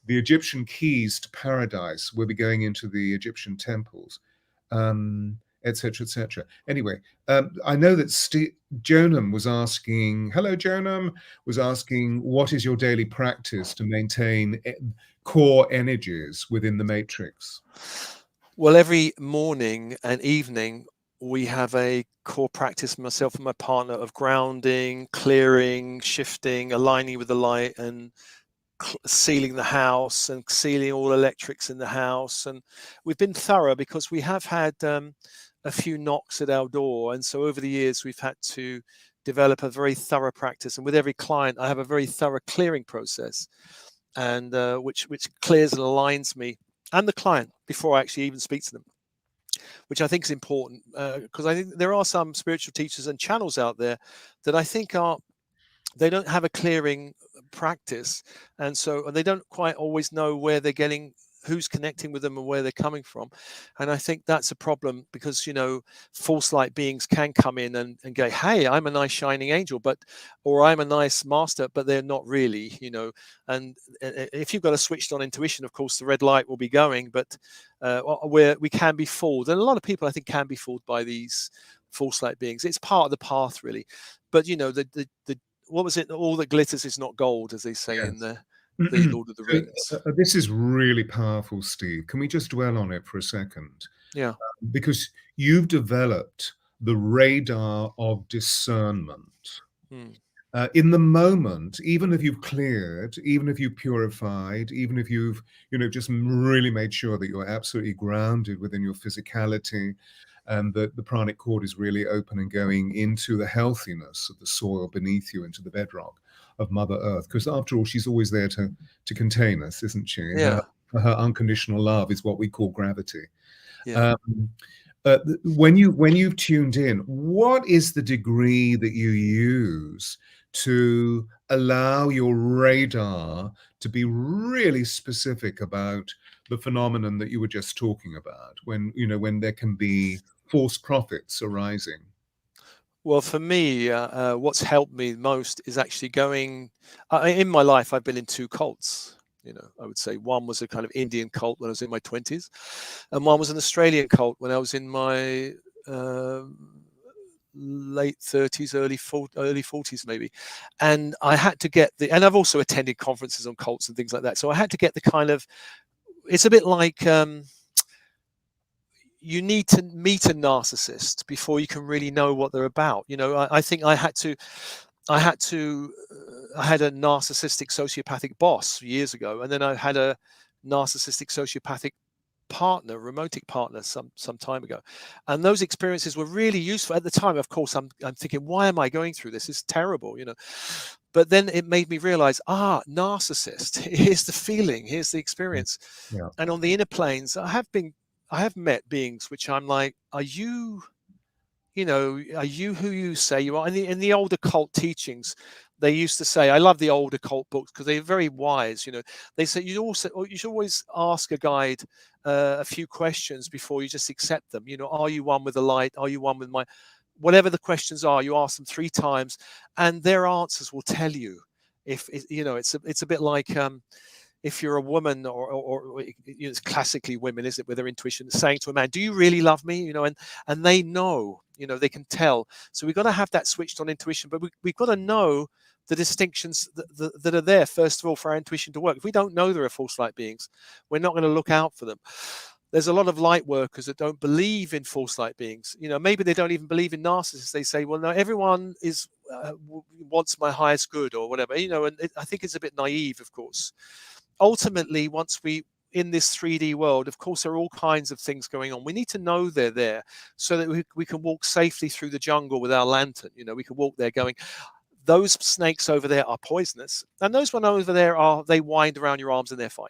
S1: Egyptian keys to paradise. We'll be going into the Egyptian temples. Etc., etc. Anyway, I know that Jonam was asking, hello, Jonam, was asking, what is your daily practice to maintain core energies within the matrix?
S2: Well, every morning and evening, we have a core practice, myself and my partner, of grounding, clearing, shifting, aligning with the light, and sealing the house and sealing all electrics in the house. And we've been thorough because we have had a few knocks at our door, and so over the years we've had to develop a very thorough practice. And with every client I have a very thorough clearing process, and which clears and aligns me and the client before I actually even speak to them, which I think is important, because I think there are some spiritual teachers and channels out there that I think they don't have a clearing practice, and so they don't quite always know where they're getting, who's connecting with them and where they're coming from. And I think that's a problem, because, you know, false light beings can come in and go, hey, I'm a nice shining angel, or I'm a nice master, but they're not really, you know. And if you've got a switched on intuition, of course the red light will be going, but where we can be fooled, and a lot of people I think can be fooled by these false light beings. It's part of the path, really. But you know, the what was it? All that glitters is not gold, as they say in the Lord of the Rings.
S1: This is really powerful, Steve. Can we just dwell on it for a second?
S2: Yeah.
S1: Because you've developed the radar of discernment. In the moment, even if you've cleared, even if you've purified, even if you've, you know, just really made sure that you're absolutely grounded within your physicality, and that the pranic cord is really open and going into the healthiness of the soil beneath you, into the bedrock of Mother Earth. Because after all, she's always there to contain us, isn't she?
S2: Yeah.
S1: Her unconditional love is what we call gravity.
S2: Yeah.
S1: When you've tuned in, what is the degree that you use to allow your radar to be really specific about the phenomenon that you were just talking about, when, you know, when there can be false prophets arising?
S2: Well, for me, what's helped me most is actually going. In my life, I've been in two cults. You know, I would say one was a kind of Indian cult when I was in my 20s, and one was an Australian cult when I was in my late 30s, early 40s maybe. And I had to get and I've also attended conferences on cults and things like that. So I had to get the kind of, it's a bit like, you need to meet a narcissist before you can really know what they're about. You know, I think I had a narcissistic sociopathic boss years ago, and then I had a narcissistic sociopathic partner, romantic partner, some time ago, and those experiences were really useful at the time. Of course, I'm thinking, why am I going through this? It's terrible, you know. But then it made me realize, narcissist. Here's the feeling. Here's the experience.
S1: Yeah.
S2: And on the inner planes, I have met beings which I'm like, are you who you say you are? In the old occult teachings, they used to say, I love the old occult books because they're very wise. You know, they say you should always ask a guide a few questions before you just accept them. You know, are you one with the light? Are you one with my, whatever the questions are, you ask them 3 times, and their answers will tell you. If you know, it's a bit like if you're a woman or it's classically women, is it, with their intuition, saying to a man, do you really love me? And they know, they can tell. So we've got to have that switched on intuition, but we've got to know the distinctions that are there, first of all, for our intuition to work. If we don't know there are false light beings, we're not going to look out for them. There's a lot of light workers that don't believe in false light beings. Maybe they don't even believe in narcissists. They say, well, no, everyone wants my highest good or whatever, and I think it's a bit naive, of course. Ultimately, once in this 3D world, of course, there are all kinds of things going on. We need to know they're there so that we can walk safely through the jungle with our lantern. We can walk there going, those snakes over there are poisonous, and those one over there they wind around your arms and they're fine.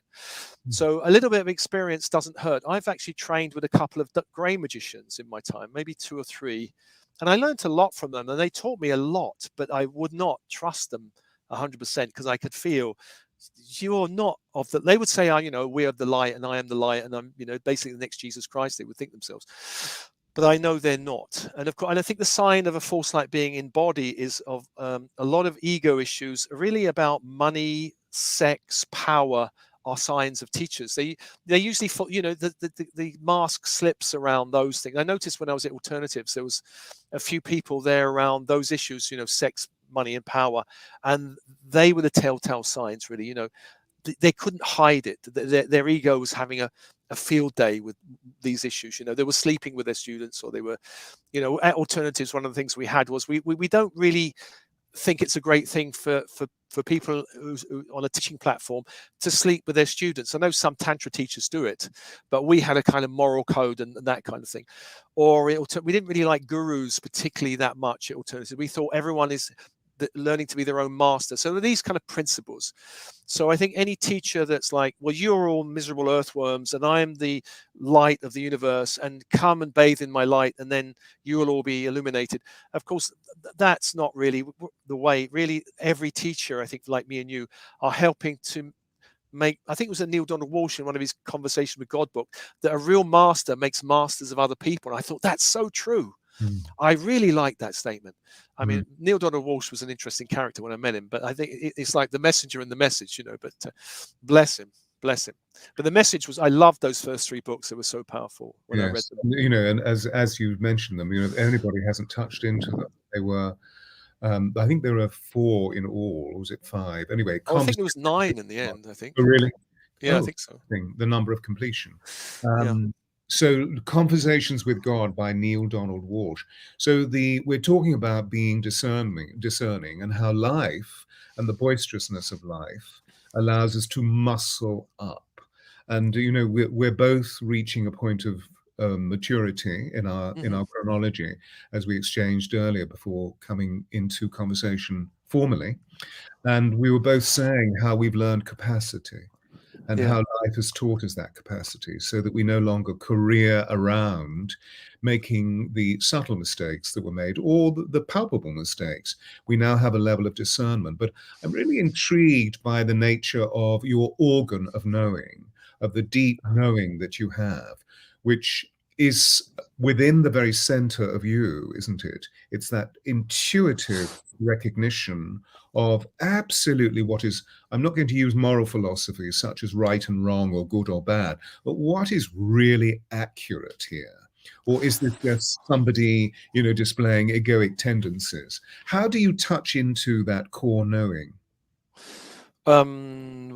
S2: So a little bit of experience doesn't hurt. I've actually trained with a couple of grey magicians in my time, maybe 2 or 3, and I learned a lot from them, and they taught me a lot, but I would not trust them 100% because I could feel you're not of the. They would say, we are the light and I am the light, and I'm, basically the next Jesus Christ, they would think themselves. But I know they're not. And of course, and I think the sign of a false light being in body is of a lot of ego issues, really about money, sex, power, are signs of teachers. They usually, the mask slips around those things. I noticed when I was at Alternatives, there was a few people there around those issues, sex, money, and power, and they were the telltale signs. Really, they couldn't hide it. Their ego was having a field day with these issues. They were sleeping with their students, or they were, at Alternatives. One of the things we had was we don't really think it's a great thing for people who on a teaching platform to sleep with their students. I know some tantra teachers do it, but we had a kind of moral code and that kind of thing. Or we didn't really like gurus particularly that much at Alternatives. We thought everyone is learning to be their own master. So these kind of principles. So I think any teacher that's like, well, you're all miserable earthworms and I am the light of the universe, and come and bathe in my light and then you will all be illuminated. Of course, that's not really the way. Really, every teacher, I think, like me and you, are helping to make, I think it was a Neil Donald Walsh in one of his Conversation with God book, that a real master makes masters of other people. And I thought that's so true. I really like that statement. I mean, Neil Donald Walsh was an interesting character when I met him, but I think it's like the messenger and the message, but bless him. But the message was, I loved those first 3 books. They were so powerful when I read them.
S1: And as you mentioned them, if anybody hasn't touched into them, they were, I think there are 4 in all, or was it 5? Anyway,
S2: I think there was 9 in the end, I think.
S1: Oh, really?
S2: Yeah, I think so.
S1: The number of completion. So Conversations with God by Neil Donald Walsh. So we're talking about being discerning, and how life and the boisterousness of life allows us to muscle up. And we're both reaching a point of maturity in our chronology, as we exchanged earlier before coming into conversation formally. And we were both saying how we've learned capacity. And how life has taught us that capacity, so that we no longer career around making the subtle mistakes that were made, or the palpable mistakes. We now have a level of discernment. But I'm really intrigued by the nature of your organ of knowing, of the deep knowing that you have, which is within the very center of you, isn't it? It's that intuitive recognition of absolutely what is, I'm not going to use moral philosophies such as right and wrong or good or bad, but what is really accurate here? Or is this just somebody, displaying egoic tendencies? How do you touch into that core knowing?
S2: Well,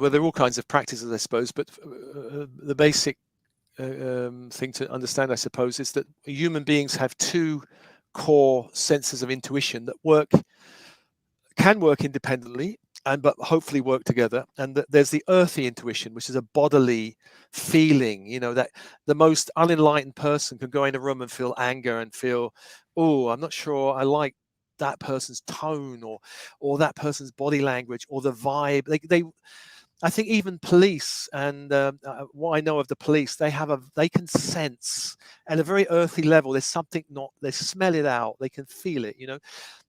S2: there are all kinds of practices, I suppose, but the basic thing to understand, I suppose, is that human beings have 2 core senses of intuition that can work independently, but hopefully work together. And there's the earthy intuition, which is a bodily feeling, that the most unenlightened person can go in a room and feel anger and feel, oh, I'm not sure I like that person's tone or that person's body language or the vibe. I think even police, and what I know of the police, they can sense at a very earthy level. There's something they smell it out. They can feel it,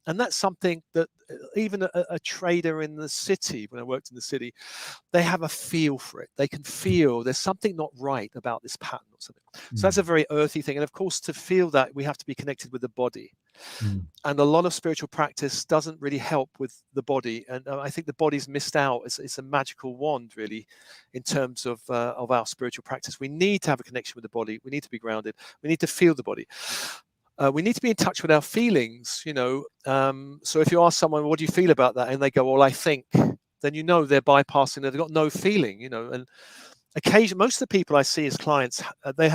S2: and that's something that even a trader in the city, when I worked in the city, they have a feel for it. They can feel there's something not right about this pattern or something. So that's a very earthy thing. And of course, to feel that, we have to be connected with the body.
S1: Mm.
S2: And a lot of spiritual practice doesn't really help with the body, and I think the body's missed out. It's a magical wand, really, in terms of our spiritual practice. We need to have a connection with the body. We need to be grounded. We need to feel the body. We need to be in touch with our feelings, you know. So if you ask someone, what do you feel about that? And they go, well, I think, then you know they're bypassing, they've got no feeling, you know. And occasionally, most of the people I see as clients, they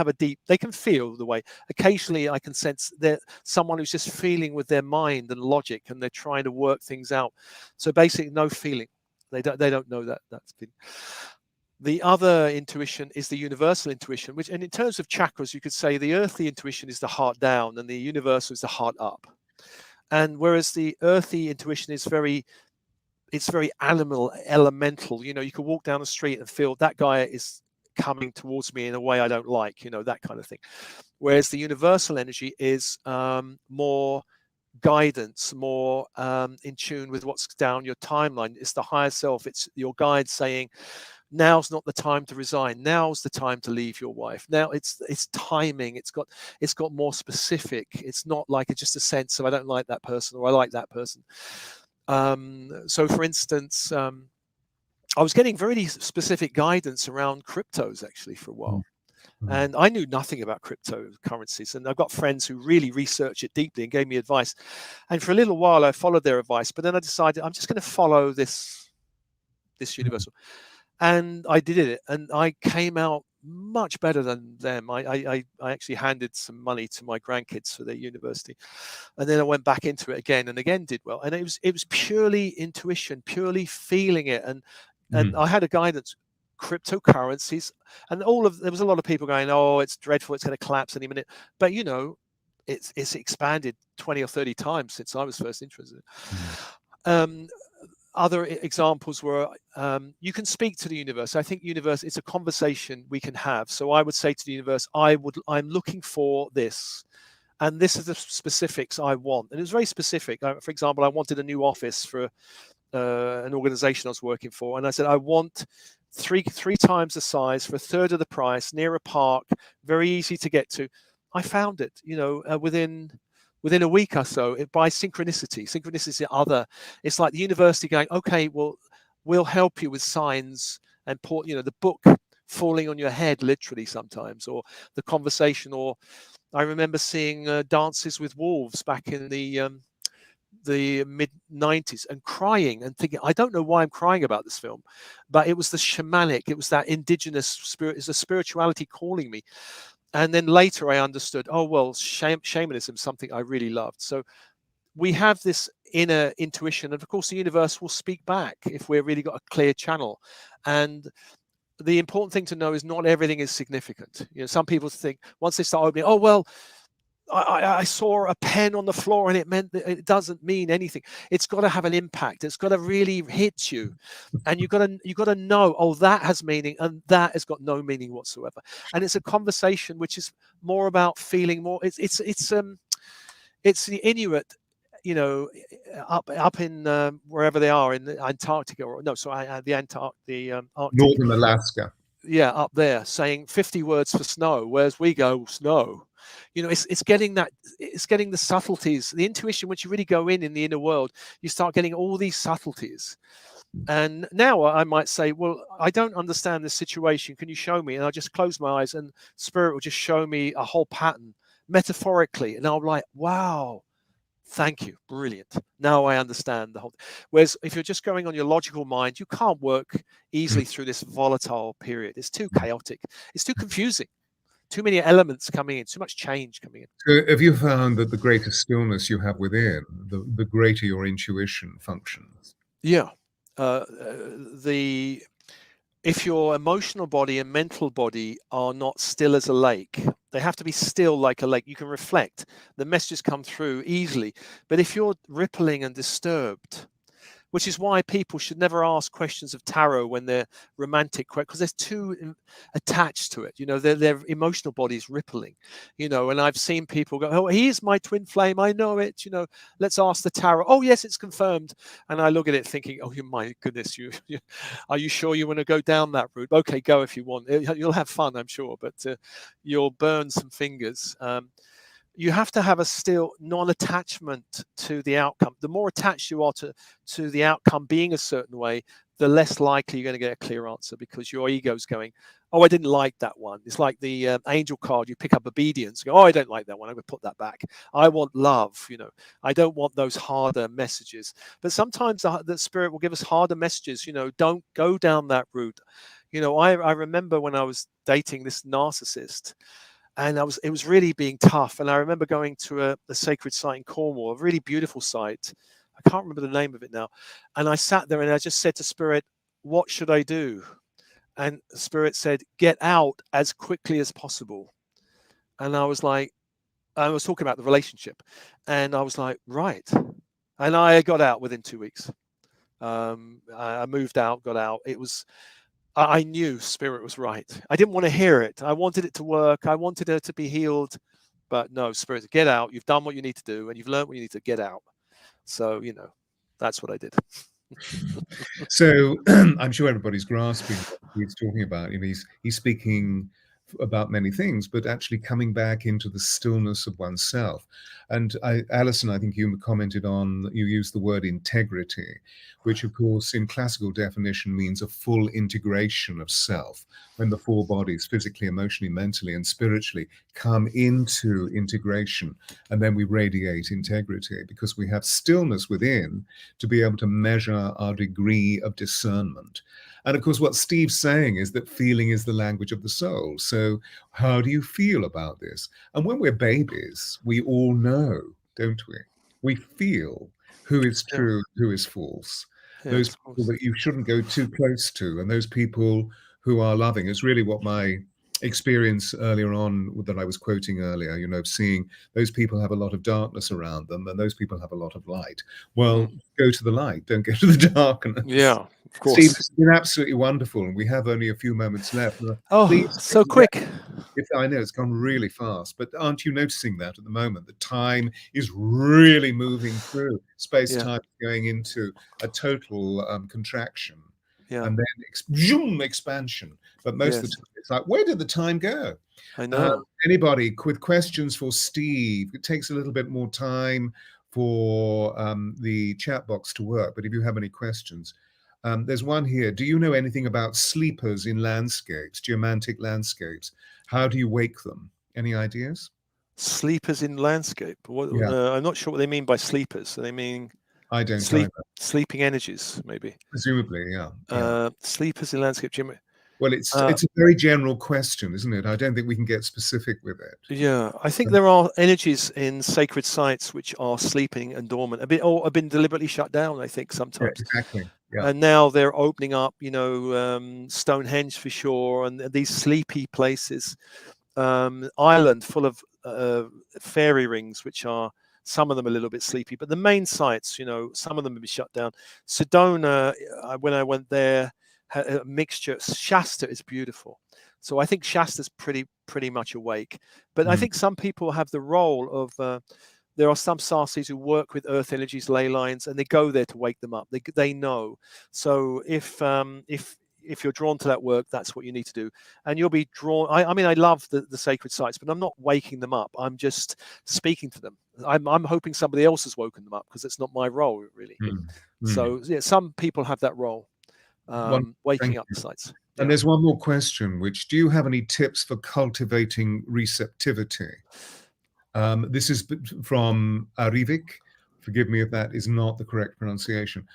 S2: can feel the way. Occasionally I can sense they're someone who's just feeling with their mind and logic, and they're trying to work things out. So basically no feeling. They don't know that's feeling. The other intuition is the universal intuition, which, and in terms of chakras, you could say the earthly intuition is the heart down and the universal is the heart up. And whereas the earthy intuition is it's very elemental, you know, you can walk down the street and feel that guy is coming towards me in a way I don't like, you know, that kind of thing. Whereas the universal energy is more guidance, more in tune with what's down your timeline. It's the higher self. It's your guide saying, now's not the time to resign. Now's the time to leave your wife. Now it's timing. It's got more specific. It's not like it's just a sense of I don't like that person or I like that person. So for instance, I was getting very specific guidance around cryptos actually for a while. And I knew nothing about cryptocurrencies, and I've got friends who really research it deeply and gave me advice. And for a little while I followed their advice, but then I decided I'm just going to follow this universal. And I did it, and I came out much better than them. I actually handed some money to my grandkids for their university, and then I went back into it again and again, did well. And it was purely intuition, purely feeling it. And I had a guidance, cryptocurrencies, and there was a lot of people going, oh, it's dreadful, it's going to collapse any minute. But you know, it's expanded 20 or 30 times since I was first interested. Other examples were you can speak to the universe. I think universe is a conversation we can have. So I would say to the universe, I'm looking for this, and this is the specifics I want. And it was very specific. For example, I wanted a new office for an organization I was working for, and I said I want three times the size for a third of the price, near a park, very easy to get to. I found it, you know, within a week or so, by synchronicity. It's like the university going, okay, well, we'll help you with signs and you know, the book falling on your head literally sometimes, or the conversation. Or I remember seeing Dances with Wolves back in the mid-90s and crying and thinking, I don't know why I'm crying about this film, but it was the shamanic, it was that indigenous spirit, it's a spirituality calling me. And then later I understood, oh, well, shamanism is something I really loved. So we have this inner intuition. And of course, the universe will speak back if we've really got a clear channel. And the important thing to know is not everything is significant. You know, some people think once they start opening, oh, well, I saw a pen on the floor and it meant that it doesn't mean anything. It's got to have an impact. It's got to really hit you, and you got to know, oh, that has meaning and that has got no meaning whatsoever. And it's a conversation which is more about feeling more. It's the Inuit, you know, up in wherever they are in Antarctica, or no, sorry, the Arctic,
S1: Northern Alaska.
S2: Yeah, up there, saying 50 words for snow, whereas we go snow. You know, it's getting the subtleties, the intuition. Once you really go in the inner world, you start getting all these subtleties. And now I might say, well, I don't understand this situation. Can you show me? And I just close my eyes, and spirit will just show me a whole pattern metaphorically, and I'm like, wow. Thank you. Brilliant. Now I understand the whole. Whereas if you're just going on your logical mind, you can't work easily through this volatile period. It's too chaotic. It's too confusing. Too many elements coming in. Too much change coming in.
S1: So have you found that the greater stillness you have within, the greater your intuition functions?
S2: Yeah. If your emotional body and mental body are not still as a lake, they have to be still like a lake. You can reflect. The messages come through easily. But if you're rippling and disturbed, which is why people should never ask questions of tarot when they're romantic, because they're too attached to it. You know, their emotional body is rippling, you know, and I've seen people go, oh, he is my twin flame. I know it. You know, let's ask the tarot. Oh, yes, it's confirmed. And I look at it thinking, oh, my goodness, are you sure you want to go down that route? Okay, go if you want. You'll have fun, I'm sure, but you'll burn some fingers. you have to have a still non-attachment to the outcome. The more attached you are to the outcome being a certain way, the less likely you're going to get a clear answer, because your ego's going, oh, I didn't like that one. It's like the angel card. You pick up obedience, go, oh, I don't like that one. I'm going to put that back. I want love. I don't want those harder messages. But sometimes the spirit will give us harder messages. Don't go down that route. I remember when I was dating this narcissist, and it was really being tough. And I remember going to a sacred site in Cornwall, a really beautiful site. I can't remember the name of it now. And I sat there and I just said to Spirit, what should I do? And Spirit said, get out as quickly as possible. And I was talking about the relationship. And I was like, right. And I got out within 2 weeks. I moved out, got out. I knew Spirit was right. I didn't want to hear it. I wanted it to work. I wanted her to be healed. But no, Spirit, get out. You've done what you need to do, and you've learned what you need to get out. So, that's what I did.
S1: So I'm sure everybody's grasping what he's talking about. He's speaking about many things, but actually coming back into the stillness of oneself. And Alison, I think you commented on, you used the word integrity, which of course in classical definition means a full integration of self, when the four bodies, physically, emotionally, mentally, and spiritually, come into integration, and then we radiate integrity because we have stillness within to be able to measure our degree of discernment. And of course, what Steve's saying is that feeling is the language of the soul. So how do you feel about this? And when we're babies, we all know, don't we? We feel who is true, who is false. Those people that you shouldn't go too close to, and those people who are loving. It's really what my experience earlier on that I was quoting earlier, seeing those people have a lot of darkness around them and those people have a lot of light. Well, go to the light, don't go to the darkness.
S2: Yeah, of course.
S1: Steve, it's been absolutely wonderful, and we have only a few moments left.
S2: Oh,
S1: please,
S2: so quick.
S1: I know it's gone really fast, but aren't you noticing that at the moment? The time is really moving through. Space-time going into a total contraction.
S2: Yeah.
S1: And then expansion. But most of the time, it's like, where did the time go?
S2: I know.
S1: Anybody with questions for Steve? It takes a little bit more time for the chat box to work, but if you have any questions, there's one here. Do you know anything about sleepers in landscapes, geomantic landscapes? How do you wake them? Any ideas?
S2: Sleepers in landscape? I'm not sure what they mean by sleepers. So they mean...
S1: I don't
S2: sleeping energies, maybe.
S1: Presumably, yeah.
S2: Sleepers in landscape, Jim.
S1: Well, it's a very general question, isn't it? I don't think we can get specific with it.
S2: Yeah, I think there are energies in sacred sites which are sleeping and dormant, or have been deliberately shut down, I think, sometimes.
S1: Yeah, exactly. Yeah.
S2: And now they're opening up, Stonehenge for sure, and these sleepy places. Ireland full of fairy rings, which are... some of them a little bit sleepy, but the main sites, some of them have been shut down. Sedona, when I went there, had a mixture. Shasta is beautiful. So I think Shasta's pretty much awake. But I think some people have the role of, there are some Starseeds who work with earth energies, ley lines, and they go there to wake them up. They know. So if you're drawn to that work, that's what you need to do. And you'll be drawn. I mean, I love the sacred sites, but I'm not waking them up. I'm just speaking to them. I'm hoping somebody else has woken them up, because it's not my role, really. So, yeah, some people have that role, waking up the sites.
S1: And there's one more question, which, do you have any tips for cultivating receptivity? This is from Arivik. Forgive me if that is not the correct pronunciation.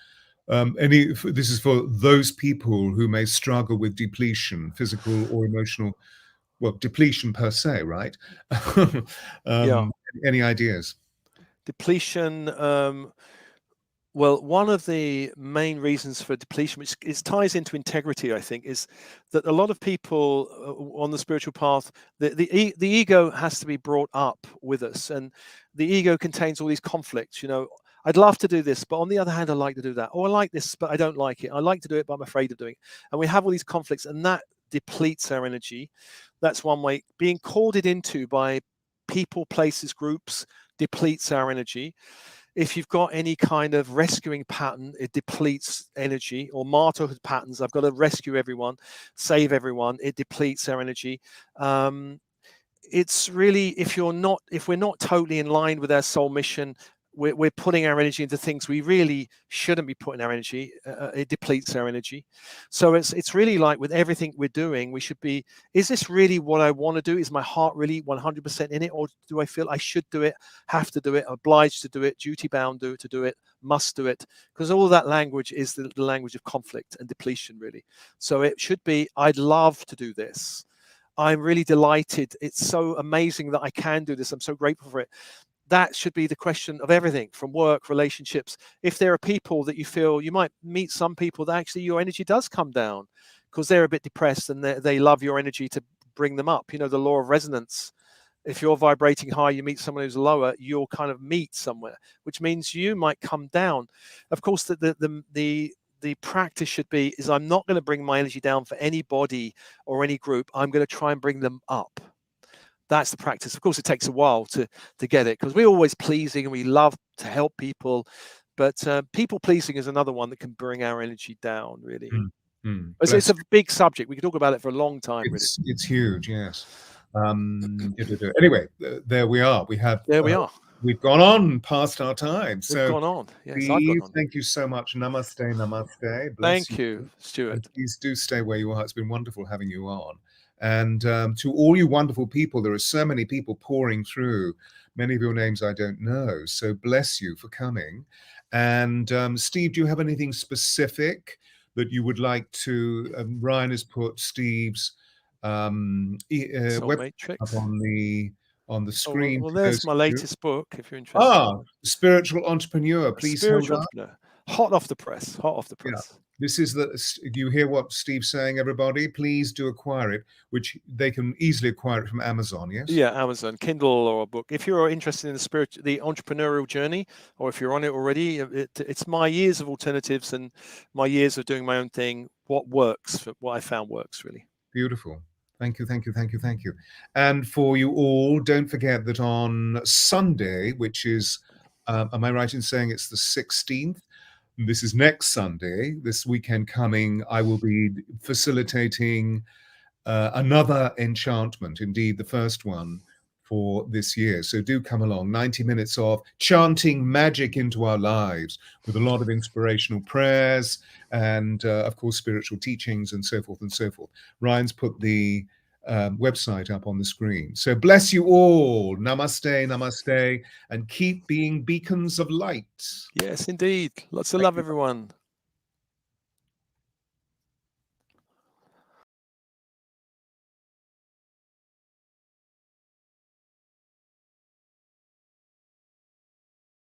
S1: This is for those people who may struggle with depletion, physical or emotional, well, depletion per se, right? Any ideas?
S2: Depletion. Well, one of the main reasons for depletion, which ties into integrity, I think, is that a lot of people on the spiritual path, the ego has to be brought up with us, and the ego contains all these conflicts. I'd love to do this, but on the other hand, I like to do that. Or I like this, but I don't like it. I like to do it, but I'm afraid of doing it. And we have all these conflicts, and that depletes our energy. That's one way. Being corded into by people, places, groups depletes our energy. If you've got any kind of rescuing pattern, it depletes energy. Or martyrhood patterns, I've got to rescue everyone, save everyone, it depletes our energy. it's really, if we're not totally in line with our soul mission, we're putting our energy into things we really shouldn't be putting our energy. It depletes our energy. So it's really like with everything we're doing, we should be, is this really what I want to do? Is my heart really 100% in it? Or do I feel I should do it, have to do it, obliged to do it, duty bound to do it, must do it? Because all that language is the language of conflict and depletion, really. So it should be, I'd love to do this. I'm really delighted. It's so amazing that I can do this. I'm so grateful for it. That should be the question of everything, from work, relationships. If there are people that you feel, you might meet some people that actually your energy does come down because they're a bit depressed and they love your energy to bring them up. You know, the law of resonance. If you're vibrating high, you meet someone who's lower, you'll kind of meet somewhere, which means you might come down. Of course, the practice should be is I'm not going to bring my energy down for anybody or any group. I'm going to try and bring them up. That's the practice. Of course, it takes a while to get it because we're always pleasing and we love to help people. But people pleasing is another one that can bring our energy down, really. It's a big subject. We could talk about it for a long time, really.
S1: It's huge, yes. Anyway, there we are. We've gone on past our time.
S2: We've gone on. Yes,
S1: please,
S2: I've gone on.
S1: Thank you so much. Namaste, namaste.
S2: Thank you, Stuart.
S1: And please do stay where you are. It's been wonderful having you on. And to all you wonderful people, there are so many people pouring through. Many of your names I don't know. So bless you for coming. And Steve, do you have anything specific that you would like to? Ryan has put Steve's web up on the screen.
S2: Well, there's my latest book, if you're interested.
S1: Spiritual Entrepreneur. Please hold up.
S2: Hot off the press. Yeah.
S1: This is do you hear what Steve's saying, everybody? Please do acquire it, which they can easily acquire it from Amazon, yes?
S2: Yeah, Amazon, Kindle or a book. If you're interested in the entrepreneurial journey, or if you're on it already, it's my years of alternatives and my years of doing my own thing, what I found works, really.
S1: Beautiful. Thank you, thank you, thank you, thank you. And for you all, don't forget that on Sunday, which is, am I right in saying it's the 16th? This is next Sunday, this weekend coming, I will be facilitating another enchantment, indeed the first one for this year. So do come along, 90 minutes of chanting magic into our lives with a lot of inspirational prayers and of course spiritual teachings and so forth and so forth. Ryan's put the website up on the screen. So bless you all. Namaste, namaste, and keep being beacons of light.
S2: Yes, indeed. Lots of love, everyone.